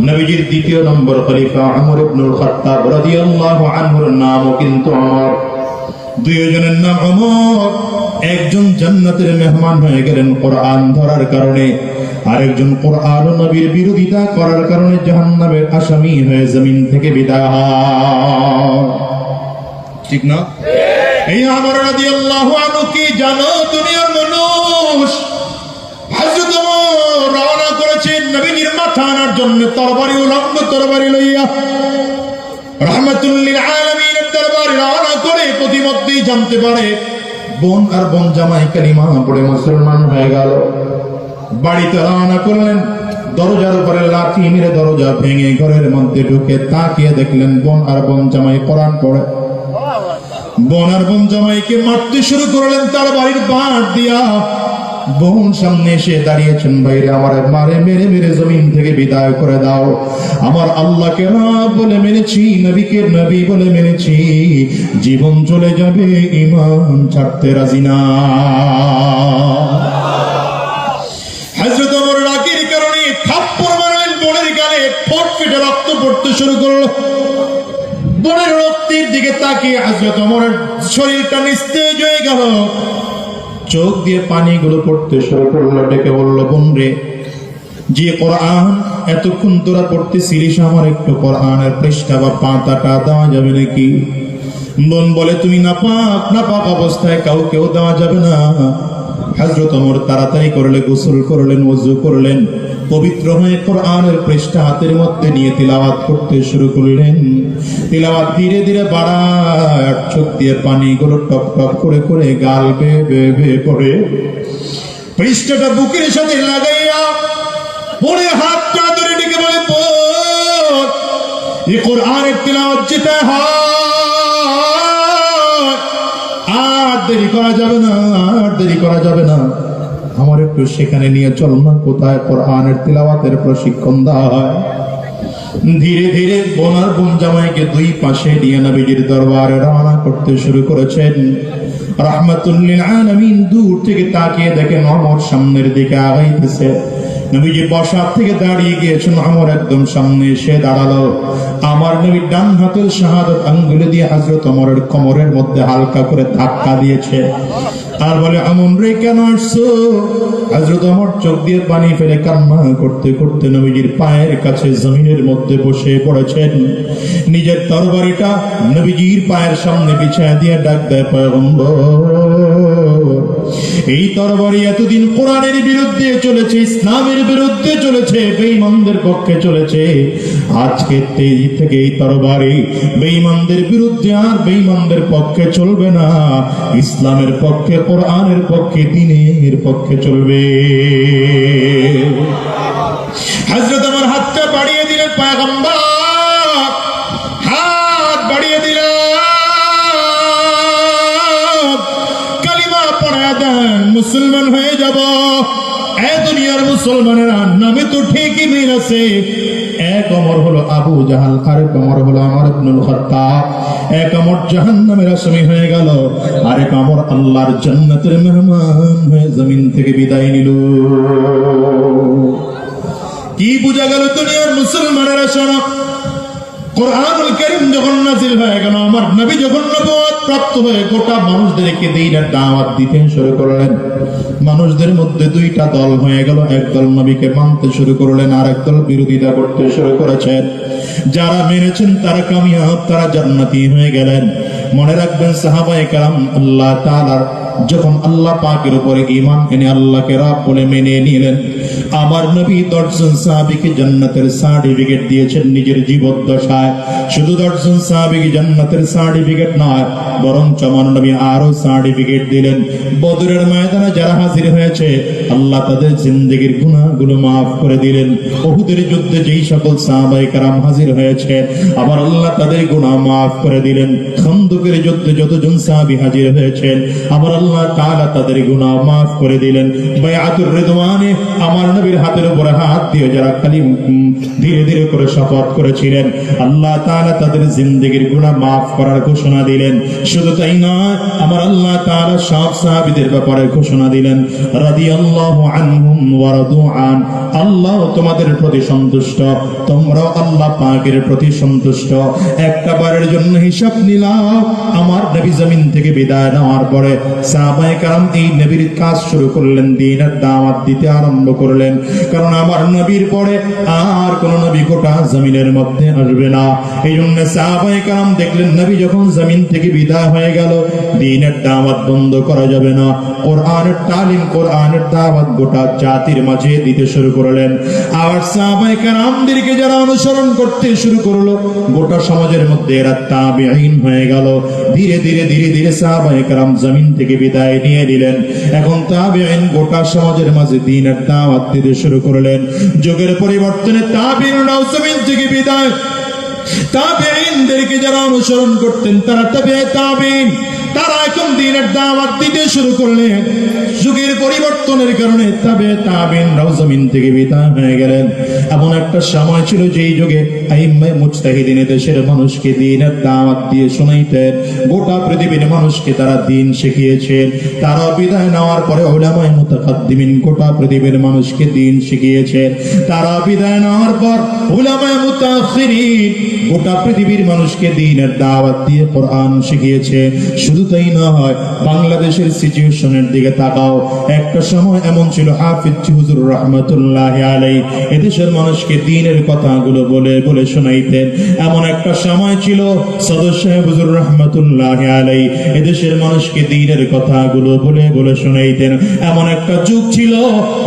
নবীজির দ্বিতীয় নম্বর খলিফা ওমর ইবনুল খাত্তাব রাদিয়াল্লাহু আনহুর নাম কিন্তু আমার। দুইজনের নাম ওমর। একজন জান্নাতের মেহমান হয়ে গেলেন কোরআন ধরার কারণে, আরেকজন কোরআন ও নবীর বিরোধিতা করার কারণে জাহান্নামের আসামি হয়ে জমিন থেকে বিদায় হয়। ঠিক না? এই ওমর রাদিয়াল্লাহু আনহু কি জানো দুনিয়ার মানুষ? হযরত ওমর রওনা করেছেন নবীজির মাথা আনার জন্য, তরবারি উলঙ্গ তরবারি লইয়া রাহমাতুল লিল আলামিনের দরবারে রওনা করে প্রতিমধ্যেই জানতে পারে বোন আর বোন জামাই কালিমা পড়ে মুসলমান হয়ে গেল। বাড়িতে রওনা করলেন, দরজার উপরে লাঠি মেরে দরজা ভেঙে ঘরের মধ্যে ঢুকে তাকিয়ে দেখলেন বোন আর বোন জামাই কোরআন পড়ে। বোন আর বোন জামাইকে মারতে শুরু করলেন তার বাড়ির বাঁট দিয়া। বোন সামনে এসে দাঁড়িয়েছেন, ভাইরে আমার মারে মেরে মেরে জমিন থেকে বিদায় করে দাও। আমার আল্লাহকে রব বলে মেনেছি, নবীকে নবী বলে মেনেছি, জীবন চলে যাবে ঈমান ছাড়তে রাজি না। হযরত ওমর রাগের কারণে থাপ্পড় মারলেন বোনের গালে, ঠোঁট ফেটে রক্ত পড়তে শুরু করলো। বোনের রক্তের দিকে তাকিয়ে হযরত ওমরের শরীরটা নিস্তেজ হয়ে গেল, চোখ দিয়ে পানিগুলো পড়তে শুরু করলো। ডেকে বলল, বোন রে, যে কোরআন এতক্ষণ তোরা পড়তেছিলিস, আমার একটু কোরআনের পৃষ্ঠা বা পাতাটা দেওয়া যাবে নাকি? বোন বলে, তুমি নাপাক অবস্থায় কাউকেও দেওয়া যাবে না। হযরত ওমর তাড়াতাড়ি করলে গোসল করলেন, ওযু করলেন, পবিত্র হয়ে কোরআনের পৃষ্ঠা হাতের মধ্যে নিয়ে তিলাওয়াত করতে শুরু করলেন। তিলাওয়াত ধীরে ধীরে বাড়ায়, চোখ দিয়ে পানিগুলো টপ টপ করে করে গাল বেয়ে বেয়ে বেয়ে পড়ে। পৃষ্ঠাটা বুকের সাথে লাগাইয়া পরে হাতটা ধরে ডেকে বলে, বোন, এই কোরআনের তিলাওয়াত যেতে হয়, আর দেরি করা যাবে না, আর দেরি করা যাবে না। আমার একটু সেখানে নিয়ে চল না, কোথায় কোরআনের তিলাওয়াতের প্রশিক্ষণ দেওয়া হয়। ধীরে ধীরে বোন আর বোন জামাইকে দুই পাশে নিয়ে নবীজির দরবারে রওনা করতে শুরু করেছেন। রাহমাতুল লিল আলামিন দূর থেকে তাকিয়ে দেখেন ওমর সামনের দিকে আগাইতেছে। নবীজি বসা থেকে দাঁড়িয়ে গিয়েছেন, ওমর একদম সামনে এসে দাঁড়ালো। আমার নবী ডান হাতের শাহাদাত আঙ্গুলে দিয়ে হযরত ওমরের কোমরের মধ্যে হালকা করে ধাক্কা দিয়েছে আর বলে, আমন রে কেন আসছো? হযরত ওমর চোখ দিয়ে পানি ফেলে কান্না করতে করতে নবীজির পায়ের কাছে জমিনের মধ্যে বসে পড়েছেন। নিজের তরবারিটা নবীজির পায়ের সামনে বিছায়া দিয়ে ডাক দেয়, পয়গম্বর এই তরবারি এতদিন কোরআনের বিরুদ্ধে চলেছে, ইসলামের বিরুদ্ধে চলেছে, বেঈমানদের পক্ষে চলেছে। আজকে থেকে এই তরবারি বেঈমানদের বিরুদ্ধে আর বেঈমানদের পক্ষে চলবে না, ইসলামের পক্ষে, কোরআনের পক্ষে, দ্বীনের পক্ষে চলবে। হযরত আমার হাতটা বাড়িয়ে দিলেন, পয়গম্বর হাত বাড়িয়ে দিলেন, কালিমা পড়া দেন, মুসলমান হয়ে যাব। এ দুনিয়ার মুসলমানেরা নামে তো ঠিকই মিল আছে, এক অমর হলো আবু জাহাল, আরেক অমর হলো ওমর ইবনুল খাত্তাব। এক অমর জাহান্নামের আসামি হয়ে গেল, আরেক অমর আল্লাহর জান্নাতের মেহমান হয়ে জমিন থেকে বিদায় নিল। কি বোঝা গেল দুনিয়ার মুসলমানেরা? শোনো, কোরআনুল কারীম যখন নাযিল হয়ে গেল, আমার নবী যখন নবুয়ত প্রাপ্ত হয়ে গোটা মানুষদেরকে দ্বীনের দাওয়াত দিতে শুরু করলেন, মানুষদের মধ্যে দুইটা দল হয়ে গেল। একদল নবীকে মানতে শুরু করলেন, আর একদল বিরোধিতা করতে শুরু করেছেন। যারা মেনেছেন তারা কামিয়াব, তারা জান্নাতি হয়ে গেলেন। মনে রাখবেন সাহাবায়ে কেরাম আল্লাহ তাআলার যখন আল্লাহ পাকের উপরে ঈমান এনে আল্লাহকে রব বলে মেনে নিলেন, আমার নবী 10 জন সাহাবীকে জান্নাতের সার্টিফিকেট দিয়েছেন নিজের জীবদ্দশায়। শুধু 10 জন সাহাবীকে জান্নাতের সার্টিফিকেট নয়, বরং আমার নবী আরো সার্টিফিকেট দিলেন। বদরের ময়দানে যারা হাজির হয়েছে, আল্লাহ তাদের জিন্দেগীর গুনাহগুলো মাফ করে দিলেন। উহুদের যুদ্ধে যেই সকল সাহাবায়ে কেরাম হাজির হয়েছে, আবার আল্লাহ তাদের গুনাহ মাফ করে দিলেন। খন্দকের যুদ্ধে যতজন সাহাবী হাজির হয়েছেন, আবার আল্লাহ তাআলা তাদের গুনাহ মাফ করে দিলেন। বায়াতুর রিদওয়ানে আমার নবীর হাতের উপরে হাত দিয়ে যারা খালি ধীরে ধীরে করে শপথ করেছিলেন, আল্লাহ তাআলা তাদের জিন্দেগীর গুনাহ মাফ করার ঘোষণা দিলেন। শুধু তাই নয়, আমার আল্লাহ তাআলা সব সাহাবীদের ব্যাপারে ঘোষণা দিলেন, রাদিয়াল্লাহু আনহুম ওয়া রাদু আন, আল্লাহ তোমাদের প্রতি সন্তুষ্ট, তোমরাও আল্লাহ পাকের প্রতি সন্তুষ্ট। একটা বারের জন্য হিসাব নিলাম, আমার নবী জমিন থেকে বিদায় নেওয়ার পরে সাহাবায়ে কেরাম এই নবীর কাজ শুরু করলেন, দ্বীনের দাওয়াত দিতে আরম্ভ করলেন। কারণ আমার নবীর পরে আর কোন নবী গোটা জমিনের মধ্যে আসবে না। এই জন্য সাহাবায়ে কেরাম দেখলেন নবী যখন জমিন থেকে বিদায় হয়ে গেল, দ্বীনের দাওয়াত বন্ধ করা যাবে না। কোরআনের তালিম, কোরআনের দাওয়াত গোটা জাতির মাঝে দিতে শুরু করলেন। আর সাহাবায়ে কেরামদেরকে যারা অনুসরণ করতে শুরু করলো, গোটা সমাজের মধ্যে এরা তাবেঈন হয়ে গেল। ধীরে ধীরে ধীরে ধীরে সাহাবায়ে কেরাম জমিন থেকে বিদায় নিয়ে নিলেন। এখন তাবেঈন গোটা সমাজের মাঝে দ্বীনের দাওয়াত দিতে শুরু করলেন। যুগের পরিবর্তনে তাবেঈনরাও জমিন থেকে বিদায়। তাবেঈনদেরকে যারা অনুসরণ করতেন তারা তাবেঈন, তারা এখন দ্বীনের দাওয়াত দিতে শুরু করলেন। যুগের পরিবর্তনের কারণে তাবেঈনরাও জমিন থেকে বিদায় হয়ে গেলেন। এমন একটা সময় ছিল যেই যুগে আইম্মায়ে মুজতাহিদিন দেশের মানুষকে দ্বীনের দাওয়াত দিয়ে শোনাইতেন, গোটা পৃথিবীর মানুষকে তারা দ্বীন শিখিয়েছেন। তারা বিদায় নেওয়ার পরে উলামায়ে মুতাকাদ্দিমিন গোটা পৃথিবীর মানুষকে দ্বীন শিখিয়েছেন। তারা বিদায় নেওয়ার পর উলামায়ে মুতাআখিরিন গোটা পৃথিবীর মানুষকে দ্বীনের দাওয়াত দিয়ে কোরআন শিখিয়েছে। শুধু তাই নয়, বাংলাদেশের সিচুয়েশনের দিকে তাকাও। একটা সময় এমন ছিল, হাফিজ হুজুর রহমাতুল্লাহি আলাইহি এদেশের মানুষকে দ্বীনের কথাগুলো বলে বলে শোনাইতেন। এমন একটা সময় ছিল, সদস্য হুজুর রহমাতুল্লাহি আলাইহি এদেশের মানুষকে দ্বীনের কথাগুলো বলে বলে শোনাইতেন। এমন একটা যুগ ছিল,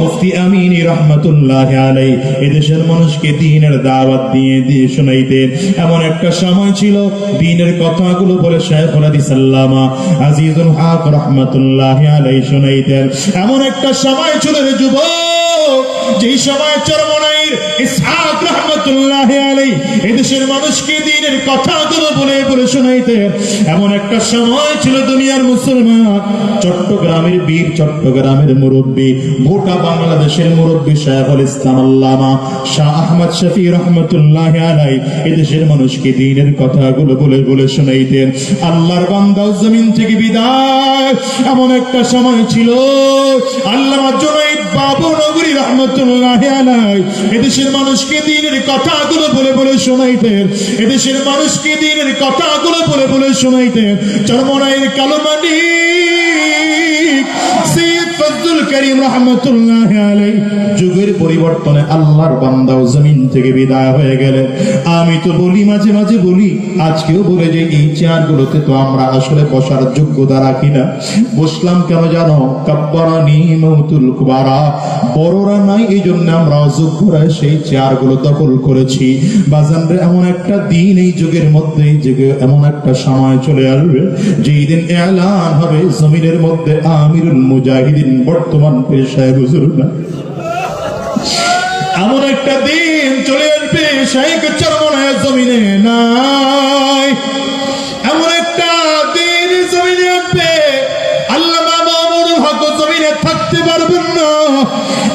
মুফতি আমিনী রহমাতুল্লাহি আলাইহি এদেশের মানুষকে দ্বীনের দাওয়াত দিয়ে দিয়ে শোনাইতেন। এমন একটা সময় ছিল, দ্বীনের কথাগুলো বলে শাইখুল হাদিস আল্লামা আজিজুল হক রহমাতুল্লাহি আলাইহি শোনাইতেন। এমন একটা সময় ছিল রে যুবক, যেই সময় চরমনাইর ইসহাক রহমাতুল্লাহি আলাইহি এদেশের মানুষকে দ্বীনের কথাগুলো বলে বলে শোনাইতেন। এমন একটা সময় ছিল দুনিয়ার মুসলমান, চট্টগ্রামের বীর, চট্টগ্রামের মুরব্বী, গোটা বাংলাদেশের মুরব্বী শাইখুল ইসলাম আল্লামা শাহ আহমদ শফি রহমাতুল্লাহি আলাইহি এদেশের মানুষকে দ্বীনের কথাগুলো বলে বলে শোনাইতেন। আল্লাহর বান্দা জমিন থেকে বিদায়। এমন একটা সময় ছিল, আল্লামা জুনাইদ বাবু নগরী রহমাতুল্লাহি আলাইহি এদেশের মানুষকে দ্বীনের কথাগুলো বলে বলে শোনাইতেন। এদেশের মানুষকে দ্বীনের কথাগুলো বলে বলে শোনাইতেন। চরমনাইর কালোমানি সৈয়দ ফজলুল করিম রাহমাতুল্লাহ আলাইহি যুগের পরিবর্তনে আল্লাহর বান্দাও জমিন থেকে বিদায় হয়ে গেলেন। আমি তো বলি, মাঝে মাঝে বলি, আজকেও বলে যে এই চেয়ারগুলোতে তো আমরা আসলে বসার যোগ্যতা রাখি না। বসলাম কেন জানো? কাব্বারানি মাউতুল কুবারা, বড়রা নাই এই জন্য আমরা অযোগ্যরা সেই চেয়ারগুলো দখল করেছি। বাজান রে, এমন একটা দিন এই যুগের মধ্যে, এই যুগে এমন একটা সময় চলে আসবে যেই দিন এলান হবে জমিনের মধ্যে আমিরুল মুজাহিদিন বর্তমান পীর সাহেব হুজুর না। এমন একটা দিন চলে আসবে শাইখ চরমনায় জমিনে নাই। এমন একটা দিন জমিনে আসবে আল্লামা মামুনুল হক জমিনে থাকতে পারবেন না।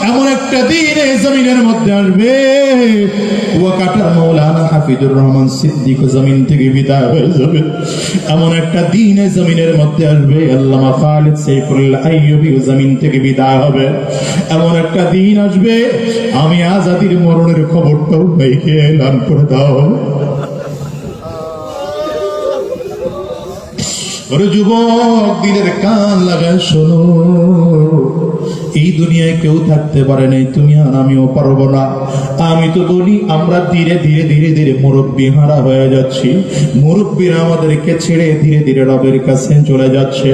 এমন একটা দিন এই জমিনের মধ্যে আসবে কুয়াকাটার মাওলানা হাফিজুর রহমান সিদ্দিক জমিন থেকে বিদায় হয়ে যাবে। এমন একটা দিন এই জমিনের মধ্যে আসবে আল্লামা খালিদ সাইফুল্লাহ আইয়ুবী জমিন থেকে বিদায় হবে। এমন একটা দিন আসবে আমি আজাদির মরণের খবরটাও ভাইকে এলান করে দাও। ওরে যুবক, দিলের কান লাগায় শোনো, এই দুনিয়ায় কেউ থাকতে পারে নাই, তুমি আর আমিও পারবো না। আমি তো বলি আমরা ধীরে ধীরে ধীরে ধীরে মুরব্বী হারা হয়ে যাচ্ছি। মুরব্বীরা আমাদেরকে ছেড়ে ধীরে ধীরে রবের কাছে চলে যাচ্ছে।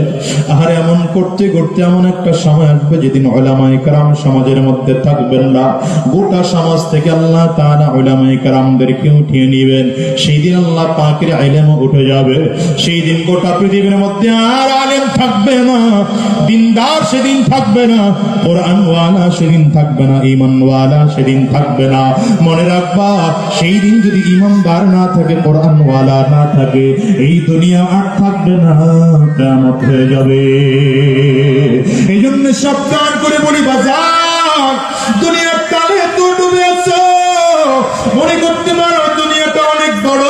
আর এমন করতে করতে এমন একটা সময় আসবে যেদিন উলামায়ে কেরাম সমাজের মধ্যে থাকবেন না। গোটা সমাজ থেকে আল্লাহ তাআলা উলামায়ে কেরামদেরকে উঠিয়ে নেবেন। সেই দিন আল্লাহ পাকের ইলম উঠে যাবে। সেই দিন গোটা পৃথিবীর মধ্যে আর আলেম থাকবে না, দিনদার সেদিন থাকবে না, কোরআন ওয়ালা সেদিন থাকবে না, ঈমান ওয়ালা সেদিন থাকবে না। মনে রাখবা, সেই দিন যদি ঈমানদার না থাকে, কোরআন ওয়ালা না থাকে, এই দুনিয়া আর থাকবে না, কিয়ামত হয়ে যাবে। এই জন্য সাবধান করে বলি বাজার, দুনিয়ার তালে তো ডুবে আছো, মনে করতে পারো দুনিয়াটা অনেক বড়।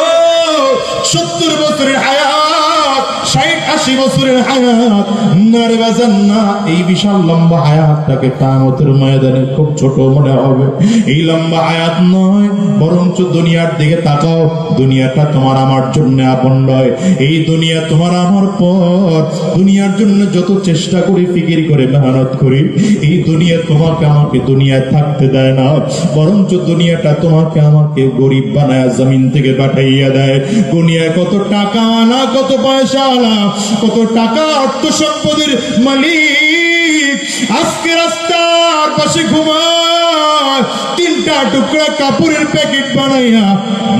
70 বছরের হায়াত, 60-80 বছরের হায়াত না রে বাজান না। এই বিশাল লম্বা হায়াতটাকে কিয়ামতের ময়দানে খুব ছোট মনে হবে। এই লম্বা হায়াত নয়, বরঞ্চ দুনিয়ার দিকে তাকাও। দুনিয়াটা তোমার আমার জন্য আপন নয়। এই দুনিয়া তোমার আমার পর। দুনিয়ার জন্য যত চেষ্টা করি, ফিকির করে, মেহনত করি, এই দুনিয়া তোমাকে আমাকে দুনিয়ায় থাকতে দেয় না, বরঞ্চ দুনিয়াটা তোমাকে আমাকে গরিব বানায় জমিন থেকে পাঠাইয়া দেয়। দুনিয়ায় কত টাকা আনা, কত পয়সা আনা, কত টাকা অর্থ সম্পদের মালিক আজকে রাস্তার পাশে ঘুমায়, 3টা টুকরা কাপড়ের প্যাকেট বানাইয়া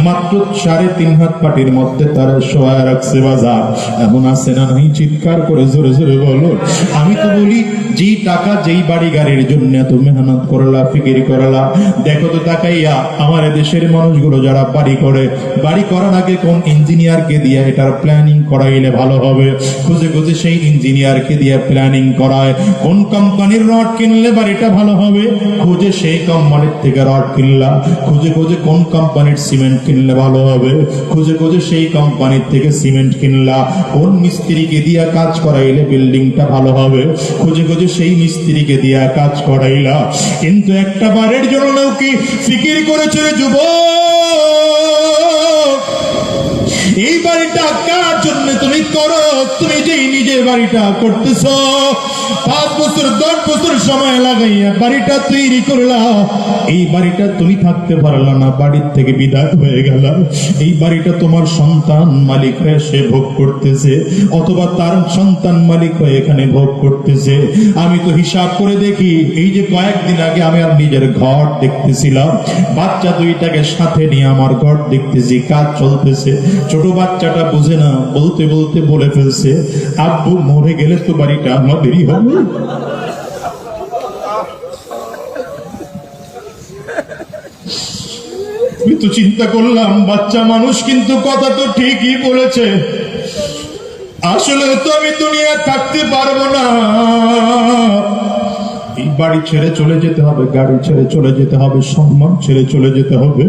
মাত্র 3.5 হাত পাটির মধ্যে তারা শোয়া রাখছে। বাজার এমন আছে না নাই? চিৎকার করে জোরে জোরে বলো। আমি তো বলি, যেই টাকা যেই বাড়ি গাড়ির জন্য এত মেহনত করলা, ফিকির করলা, দেখো তো তাকাইয়া আমার দেশের মানুষগুলো যারা বাড়ি করে, বাড়ি করার আগে কোন ইঞ্জিনিয়ারকে দিয়ে এটার প্ল্যানিং করাইলে ভালো হবে, খুঁজে খুঁজে সেই ইঞ্জিনিয়ারকে দিয়ে প্ল্যানিং করায়। কোন কোম্পানির রড কিনলে বাড়িটা ভালো হবে, খুঁজে সেই কোম্পানির থেকে রড কিনলা। খুঁজে খুঁজে কোন কোম্পানির সিমেন্ট কিনলে ভালো হবে, খুঁজে খুঁজে সেই কোম্পানির থেকে সিমেন্ট কিনলা। কোন মিস্ত্রিকে দিয়া কাজ করাইলে বিল্ডিংটা ভালো হবে, খুঁজে খুঁজে সেই মিস্ত্রিকে দিয়া কাজ করাইলা। কিন্তু একটা বারের জন্য কি ফিকির করেছে রে যুবক? এই বাড়িটা কার জন্য তুমি করো? তুমি যেই নিজের বাড়িটা করতেছ, 5 বছর 10 বছর সময় লাগাইয়া বাড়িটা তৈরি করলা, এই বাড়িটা তুমি থাকতে পারলা না, বাড়ির থেকে বিদায় হয়ে গেল। এই বাড়িটা তোমার সন্তান মালিক হয়ে সে ভোগ করতেছে, অথবা তার সন্তান মালিক হয়ে এখানে ভোগ করতেছে। আমি তো হিসাব করে দেখি, এই যে কয়েকদিন আগে আমি আর নিজের ঘর দেখতেছিলাম, বাচ্চা 2টাকে সাথে নিয়ে আমার ঘর দেখতেছি, কাজ চলতেছে। ছোট বাচ্চাটা বুঝে না, বলতে বলতে বলে ফেলছে, আব্বু মরে গেলে তো বাড়িটা আমাদেরই হবে। তো চিন্তা করলাম, বাচ্চা মানুষ কিন্তু কথা তো ঠিকই বলেছে। আসলে তো আমি দুনিয়া থাকতে পারবো না, এই বাড়ি ছেড়ে চলে যেতে হবে, গাড়ি ছেড়ে চলে যেতে হবে, সম্মান ছেড়ে চলে যেতে হবে।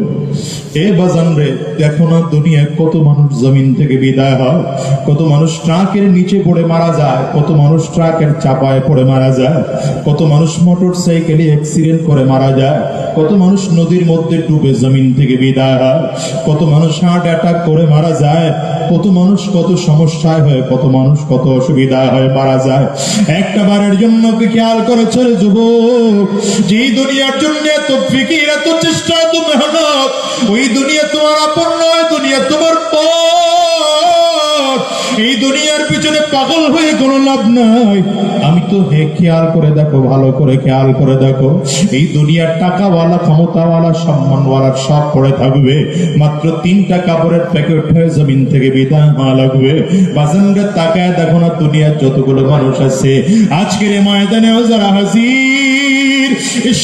এ বাজান রে, দেখো না দুনিয়ায় কত মানুষ জমিন থেকে বিদায় হয়, কত মানুষ ট্রাকের নিচে পড়ে মারা যায়, কত মানুষ ট্রাকের চাপায় পড়ে মারা যায়, কত মানুষ মোটর সাইকেলে অ্যাক্সিডেন্ট করে মারা যায়, কত মানুষ নদীর মধ্যে ডুবে জমিন থেকে বিদায় হয়, কত মানুষ হার্ট অ্যাটাক করে মারা যায়, কত মানুষ কত সমস্যায় হয়, কত মানুষ কত অসুবিধায় হয়ে মারা যায়। একটা বারের জন্য কি খেয়াল করেছে যুবক, যে দুনিয়ার জন্য এত ফিকির, এত চেষ্টা, এত মেহনত, ওই দুনিয়া তোমার আপন নয়, দুনিয়া তোমার পর। এই দুনিয়ার পিছনে পাগল হয়ে কোনো লাভ নাই। আমি তো খেয়াল করে দেখো, ভালো করে খেয়াল করে দেখো, এই দুনিয়ার টাকাওয়ালা, ক্ষমতাওয়ালা, সম্মানওয়ালা সব পড়ে থাকবে, মাত্র 3টা কাপড়ের প্যাকেট হয়ে জমিন থেকে বিদায় হওয়া লাগবে। বাজানরা তাকায় দেখো না, দুনিয়ার যতগুলো মানুষ আছে আজকের এই ময়দানেও যারা হাজির,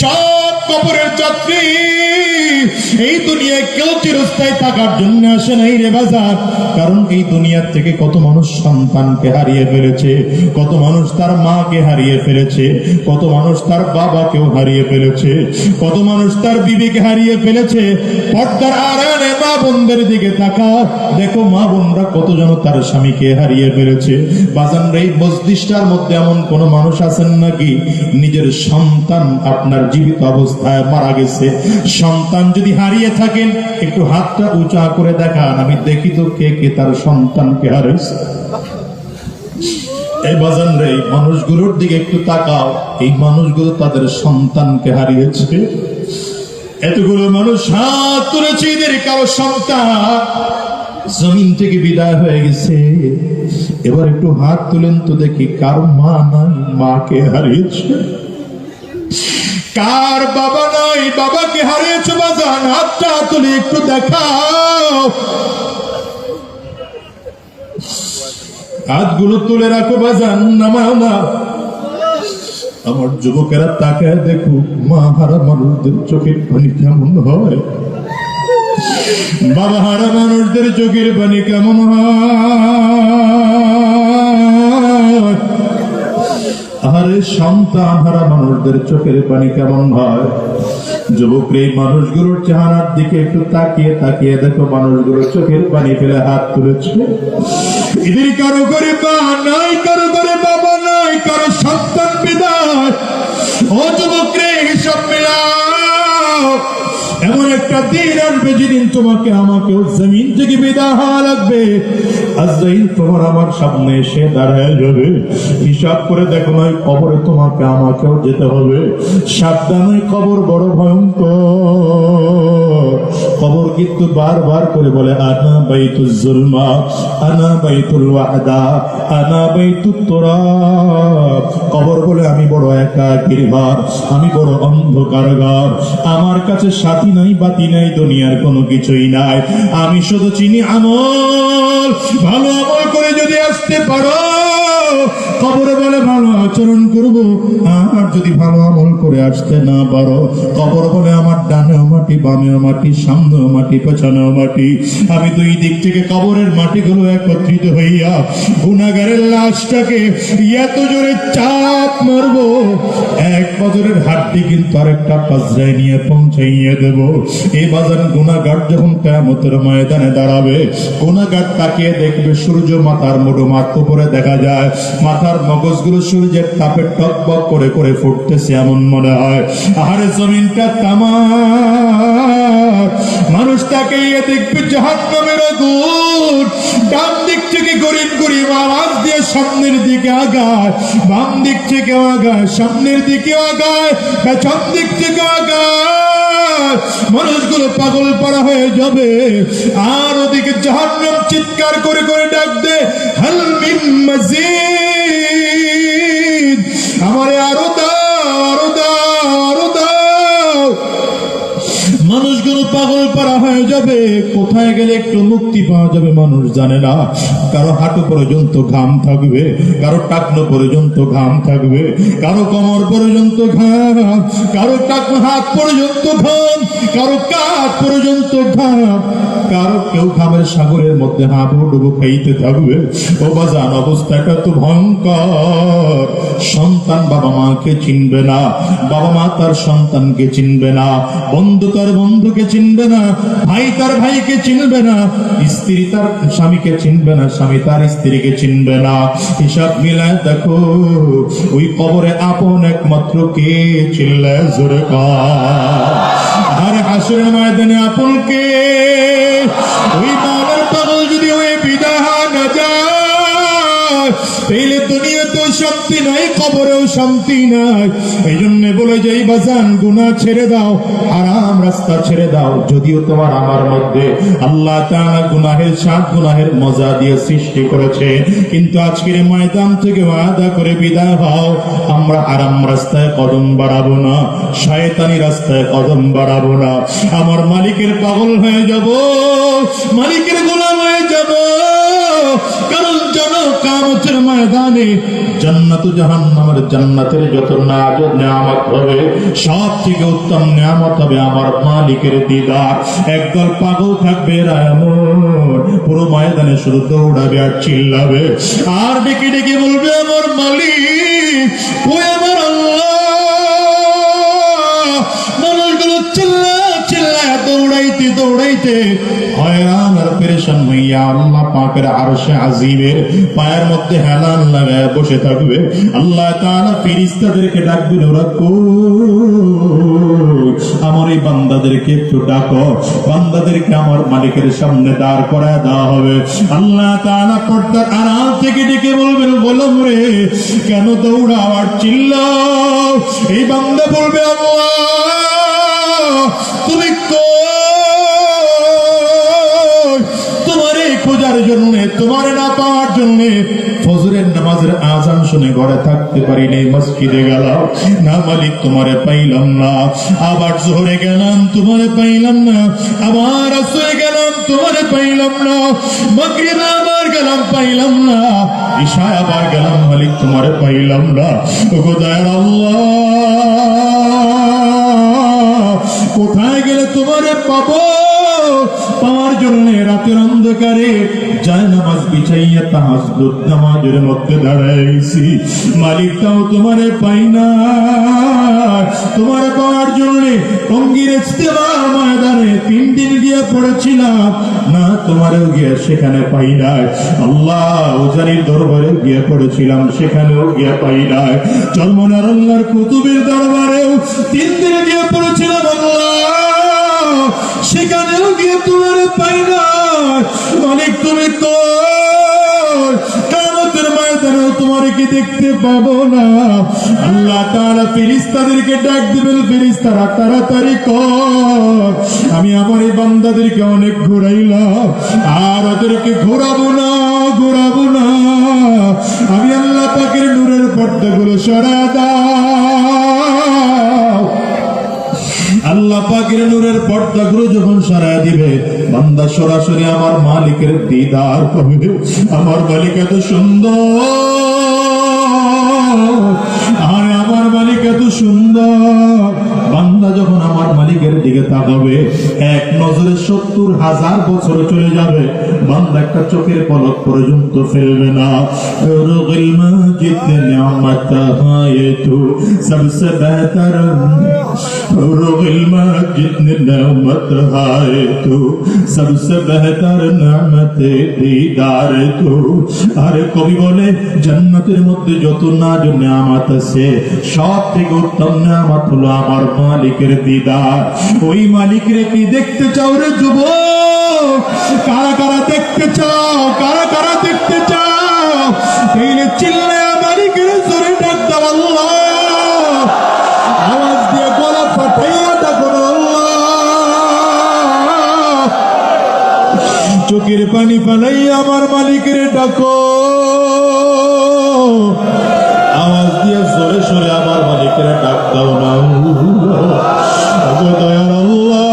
সব কবরের যাত্রী। এই দুনিয়ায় কেউ চিরস্থায়ী থাকার জন্য আসে নাই রে বাজার। কারণ এই দুনিয়ার থেকে কত মানুষ সন্তানকে হারিয়ে ফেলেছে, কত মানুষ তার মাকে হারিয়ে ফেলেছে, কত মানুষ তার বাবাকেও হারিয়ে ফেলেছে, কত মানুষ তার বিবিকে হারিয়ে ফেলেছে। পর্দার আড়ালে মা বোনদের দিকে তাকাও, দেখো মা বোনরা কতজন তার স্বামীকে হারিয়ে ফেলেছে। বাজানরা এই মজলিসটার মধ্যে এমন কোন মানুষ আছেন নাকি নিজের সন্তান আপনার জীবিত অবস্থায় মারা গেছে? সন্তান যদি হারিয়ে থাকেন একটু হাতটা উঁচা করে দেখান, আমি দেখি তো কে কে তার সন্তানকে হারিয়েছে। এই বাজান রে, এই মানুষগুলোর দিকে একটু তাকাও, এই মানুষগুলো তাদের সন্তানকে হারিয়েছে। এতগুলো মানুষ হাত তুলেছে, এদের কারো সন্তান জমিন থেকে বিদায় হয়ে গেছে। এবার একটু হাত তুলেন তো দেখি, কার মা নাই, মাকে হারিয়েছে? কার বাবা নাই, বাবাকে হারিয়েছে? বাজান হাতটা তুলে একটু দেখাও, হাতগুলো তুলে রাখো বাজান, নামাও না। আমার যুবকেরা তাকায় দেখুক, মা হারা মানুষদের চোখের পানি কেমন হয়, বাবা হারা মানুষদের চোখের পানি কেমন হয়, আরে সন্তান হারা মানুষদের চোখের পানি কেমন হয়। যুবক রে, মানুষগুলোর চেহারার দিকে একটু তাকিয়ে তাকিয়ে দেখো, মানুষগুলোর চোখের পানি ফেলে হাত তুলেছে। এদের কারো করে মা নাই, কারো করে বাবা নাই, কারো সন্তান বিদায়। ও যুবক রে, হিসাব মিলাও, এমন একটা দিন আসবে যেদিন তোমাকে আমাকেও জমিন থেকে বিদায় হওয়া লাগবে। আজরাইল তোমার আমার সামনে এসে দাঁড়ায় যাবে। হিসাব করে দেখো না, কবরে তোমাকে আমাকেও যেতে হবে। সাবধানে, কবর বড় ভয়ঙ্কর। কবর কিন্তু বারবার করে বলে, আনা বাইতুল জুলমা, আনা বাইতুল ওয়াহদা, আনা বাইতুত তুরাব। কবর বলে, আমি বড় একাকীর ঘর, আমি বড় অন্ধকার ঘর, আমার কাছে সাথী নাই, বাতি নাই, দুনিয়ার কোনো কিছুই নাই, আমি শুধু চিনি আমল। ভালো আমল করে যদি আসতে পারো, কবরে বলে ভালো আচরণ করব। আর যদি ভালো আমল করে আসতে না পারো, কবর বলে আমার ডানেও মাটি, বামেও মাটি, সামনেও মাটি, পেছনেও মাটি। আমি দুই দিক থেকে কবরের মাটিগুলো একত্রিত হইয়া গুনাহগারের লাশটাকে এত জোরে চাপ মারবো, এক বছরের হাড্ডি কিন্তু আরেকটা পাজরায় নিয়ে পৌঁছাইয়ে দেব। এই বাজার গুনাহগার যখন কিয়ামতের ময়দানে দাঁড়াবে, গুনাহগার তাকিয়ে দেখবে সূর্য মাথার মুঠো মাত্র উপরে দেখা যায়, মাথার মগজগুলো সূর্যের তাপে টকবক করে করে ফুটতেছে এমন মনে হয়। আহারে জমিনটা তামার। মানুষ তাকিয়ে দেখবে জাহান্নামের আগুন। ডান দিক থেকে গরিব গরিব আওয়াজ দিয়ে সামনের দিকে আগায়, বাম দিক থেকে আগায়, সামনের দিকে আগায়, পেছন দিক থেকে আগায়। মানুষগুলো পাগল পাড়া হয়ে যাবে। আর ওদিকে জাহান্নাম চিৎকার করে করে ডাক দে, হাল মিন মাজিদ, আমারে আরো দাও, আরো দাও, আরো দাও। মানুষগুলো পাগল পাড়া হয়ে যাবে। কোথায় গেলে একটু মুক্তি পাওয়া যাবে মানুষ জানে না। কারো হাঁটু পর্যন্ত ঘাম থাকবে, কারো টাকনো পর্যন্ত ঘাম থাকবে, কারো কোমর পর্যন্ত ঘাম, কারো টাকনো হাত পর্যন্ত ঘাম, কারো কাঁধ পর্যন্ত ঘাম, কারো কেউ ঘামের সাগরের মধ্যে হাবুডুবু খাইতে থাকবে। ও বাজান, অবস্থাটা তো ভয়ঙ্কর। সন্তান বাবা মাকে চিনবে না, বাবা মা তার সন্তানকে চিনবে না, বন্ধু তার বন্ধুকে চিনবে না, ভাই তার ভাইকে চিনবে না, স্ত্রী তার স্বামীকে চিনবে না, স্বামী তার স্ত্রীকে চিনবে না। হিসাব মিলায় দেখো, ওই কবরে আপন একমাত্র কে? চিল্লায় জোরে কার? আর হাসরের ময়দানে আপনকে ওই মাওলার পাগল যদি হয়ে বিদায় না যায়, তাইলে দুনিয়াতেও শান্তি নাই, কবরেও শান্তি নাই। এই জন্য বলে যাই বাজান, গুনাহ ছেড়ে দাও, হারাম রাস্তা ছেড়ে দাও। যদিও তোমার আমার মধ্যে আল্লাহ তাআলা গুনাহের স্বাদ, গুনাহের মজা দিয়ে সৃষ্টি করেছে, কিন্তু আজকের ময়দান থেকে ওয়াদা করে বিদায় হও, আমরা হারাম রাস্তায় কদম বাড়াবো না, শয়তানি রাস্তায় কদম বাড়াবো না। আমার মালিকের পাগল হয়ে যাব, মালিকের গোলাম হয়ে যাব। কারণ জানো, কিয়ামতের ময়দানে জান্নাত ও জাহান্নামের জান্নাতের যত নাজুক নিয়ামত হবে, সব থেকে উত্তম নিয়ামত হবে আমার মালিকের দিদার। একদল পাগল থাকবে রায়ামন, পুরো ময়দানে শুধু দৌড়াবে আর চিল্লাবে আর ডেকে ডেকে বলবে, আমার মালিক ওই আমার আল্লাহ। মানুষগুলো চিল্লা চিল্লা দৌড়াইতে দৌড়াইতে হয়রান আর পেরেশান হইয়া আল্লাহ পাকের আরশে আজিমের পায়ের মধ্যে হেলান লাগায় বসে থাকবে। আল্লাহ তাআলা ফেরেশতাদেরকে ডাকবেন, ওরা কই? আমার এই বান্দাদেরকে একটু ডাকো। বান্দাদেরকে আমার মালিকের সামনে দাঁড় করায় দেওয়া হবে। আল্লাহ তাআলা পর্দার আড়াল থেকে ডেকে বলবেন, গোলাম রে, কেন দৌড়াও আর চিল্লাও? এই বান্দা বলবে, আল্লাহ তুমি তোমারে খোঁজার জন্য, তোমারে না পাওয়ার জন্য ফজরের নামাজের আজান শুনে ঘরে থাকতে পারিনি, মসজিদে গেলাম না মালিক, তোমারে পাইলাম না। আবার জোহরে গেলাম, তোমারে পাইলাম না। আবার আসরে গেলাম, তোমারে পাইলাম না। মাগরিবে আবার গেলাম, পাইলাম না। ইশায় আবার গেলাম, মালিক তোমারে পাইলাম না। ওগো দয়ার আল্লাহ, কোথায় গেলে তোমারে পাবো? পাওয়ার জন্য রাতের অন্ধকারে জায়নামাজ বিছাইয়া তাহাজ্জুদ নামাজের মধ্যে দাঁড়াইছি, মালিকটাও তোমারে পাই না। তোমারে পাওয়ার জন্য টঙ্গীর ইজতেমা ময়দানে 3 দিন গিয়ে পড়েছিলাম না, তোমারেও গিয়ে সেখানে পাই নাই। আল্লাহ উজানির দরবারে গিয়ে পড়েছিলাম, সেখানেও গিয়ে পাই নাই। চরমনার আল্লাহর কুতুবের দরবারেও 3 দিন গিয়ে পড়েছিলাম, আল্লাহ সেখানেও গিয়ে তোমারে পাই না। অনেক তুমি কই? কিয়ামতের ময়দানেও তোমারে কি দেখতে পাবো না? আল্লাহ তাআলা ফেরেশতাদেরকে ডাক দিবেন, ফেরেশতারা তাড়াতাড়ি কর, আমি আমার এই বান্দাদেরকে অনেক ঘোরাইলাম, আর ওদেরকে ঘোরাবো না, ঘোরাবো না। আমি আল্লাহ পাকের নূরের পর্দাগুলো সরায় দাও। আল্লাহ পাকের নূরের পর্দাগুলো যখন সরায় দিবে, বান্দা সরাসরি আমার মালিকের দিদার করবে। আমার মালিক এত সুন্দর, আর আমার মালিক এত সুন্দর। বান্দা যখন আমার মালিকের দিকে তাকাবে, এক নজরে 70,000 বছর চলে যাবে, বান্দা একটা চোখের পলক পর্যন্ত ফেলবে না। রুগিল মাজিদ নিয়ামত হায় তু সবসে বেহতর, রুগিল মাজিদ নিয়ামত হায় তু সবসে বেহতর নিয়ামত দিদার তু। আর কবি বলে, জান্নাতের মধ্যে যত নাজ নিয়ামত আছে, সব থেকে উত্তম নিয়ামত হলো আমার মালিকের দিদার। ওই মালিকরে কি দেখতে চাও রে যুবক? কারা কারা দেখতে চাও? কারা কারা দেখতে চাও? তাইলে চিল্লায়া মালিকের জোরে ডাক দাও, আল্লাহ। আওয়াজ দিয়ে গলা ফাটাইয়া ডাকো, আল্লাহ। চোখের পানি ফালাইয়া আমার মালিকের ডাকো, আওয়াজ দিয়ে জোরে সোরে আমার মালিকের ডাক দাও না। দয়ার আল্লাহ,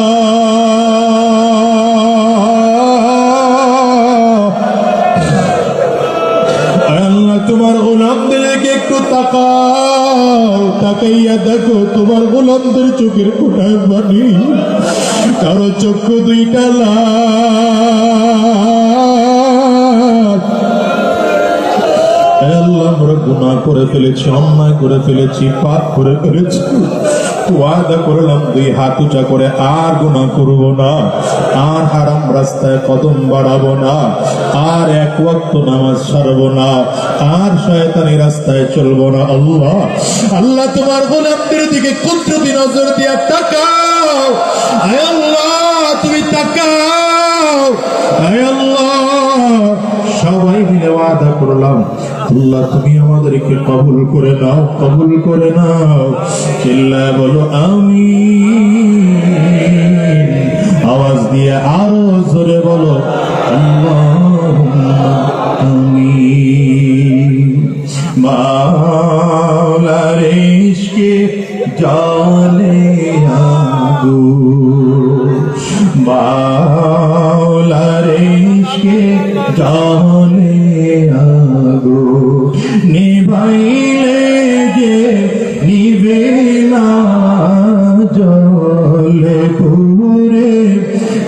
আল্লাহ তোমার গোলামদেরকে একটু তাকাও, তাকাইয়া দেখো তোমার গোলামদের চোখের কোটায় পানি, কারো চক্ষু 2টা লাল। আল্লাহ আমরা গুনাহ করে ফেলেছি, অন্যায় করে ফেলেছি, পাপ করে ফেলেছি। ওয়াদা করলাম 2 হাত উঁচা করে আর গুনাহ করব না, আর হারাম রাস্তায় কদম বাড়াবো না, আর 1 ওয়াক্ত নামাজ ছাড়বো না, আর শয়তানি রাস্তায় চলবো না। আল্লাহ, আল্লাহ তোমার গোলামদের দিকে কুদরতি নজর দিয়া তাকাও। আল্লাহ তুমি আমাদেরকে কবুল করে নাও, কবুল করে নাও। চিল্লায় বলো আমিন। আওয়াজ দিয়ে আরো জোরে বলো আল্লাহুম্মা আমিন। মাওলার ইশকে জালে আগুন, মাওলার ইশকে জালে আগুন, নিভাইলে যে নিবে না, জলে পুরে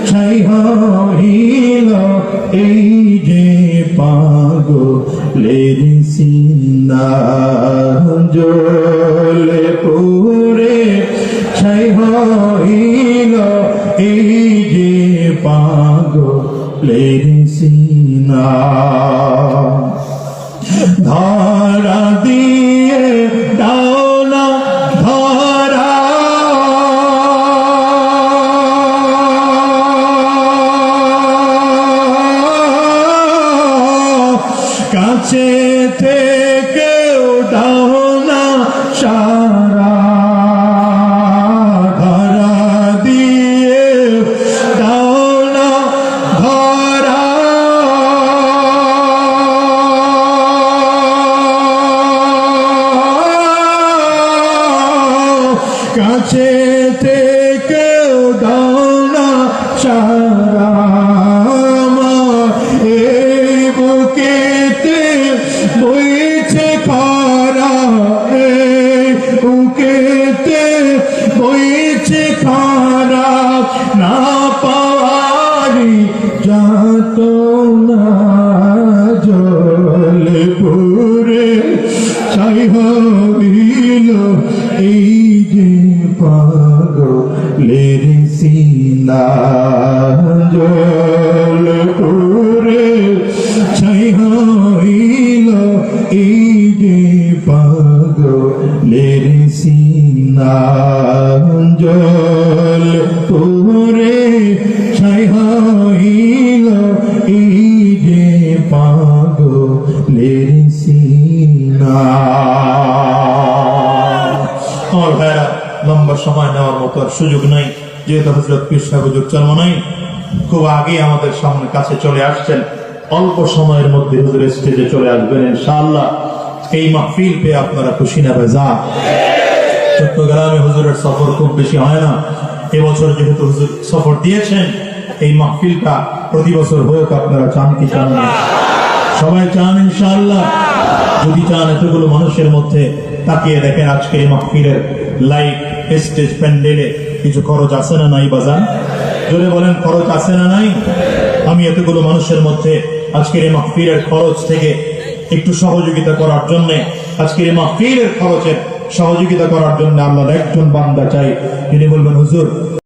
ছাই হইল এই যে পাগলের সিনা, জলে পুরে ছাই হইল এই যে পাগলের সিনা। ধরা দিয়ে দাও না ধরা, কাছে থেকেও দাও না সারা, ধরা দিয়ে দাও না ধরা, কাছে থেকেও দাও না সারা, এই বুকেতে বইছে খরা, এই বুকেতে বইছে খরা, না পাওয়ারি যাত না, জলে পুরে ছাই হইল এই যে পাগলের সিনা, জলে পুরে ছাই হইল এই যে পাগলের সিনা, জলে পুরে ছাই হইল এই যে পাগলের সিনা। আমার ভাইরা, লম্বা সময় নেওয়ার মতো আর সুযোগ নাই, যেহেতু হযরত পীর সাহেব হুজুর জন্ম নাই, খুব আগে আমাদের সামনে কাছে চলে আসছেন। অল্প সময়ের মধ্যে হুজুর স্টেজে চলে আসবেন ইনশাআল্লাহ। এই মাহফিল পেয়ে আপনারা খুশি না বেজা? চট্টগ্রামে হুজুরের সফর খুব বেশি হয় না, এবছর যেহেতু হুজুর সফর দিয়েছেন, এই মাহফিলটা প্রতি বছর হোক। আপনারা চান কি চান না? সবাই চান ইনশাআল্লাহ। যদি চান, এতগুলো মানুষের মধ্যে তাকিয়ে দেখেন, আজকে এই মাহফিলের লাইট, স্টেজ, প্যান্ডেলে কিছু খরচ আছে না নাই বাজান? জোরে বলেন, খরচ আছে না নাই? আমি এতগুলো মানুষের মধ্যে আজকের এই মাহফিলের খরচ থেকে একটু সহযোগিতা করার জন্য, আজকের এই মাহফিলের খরচের সহযোগিতা করার জন্য আল্লাহর একজন বান্দা চাই, যিনি বলবেন হুজুর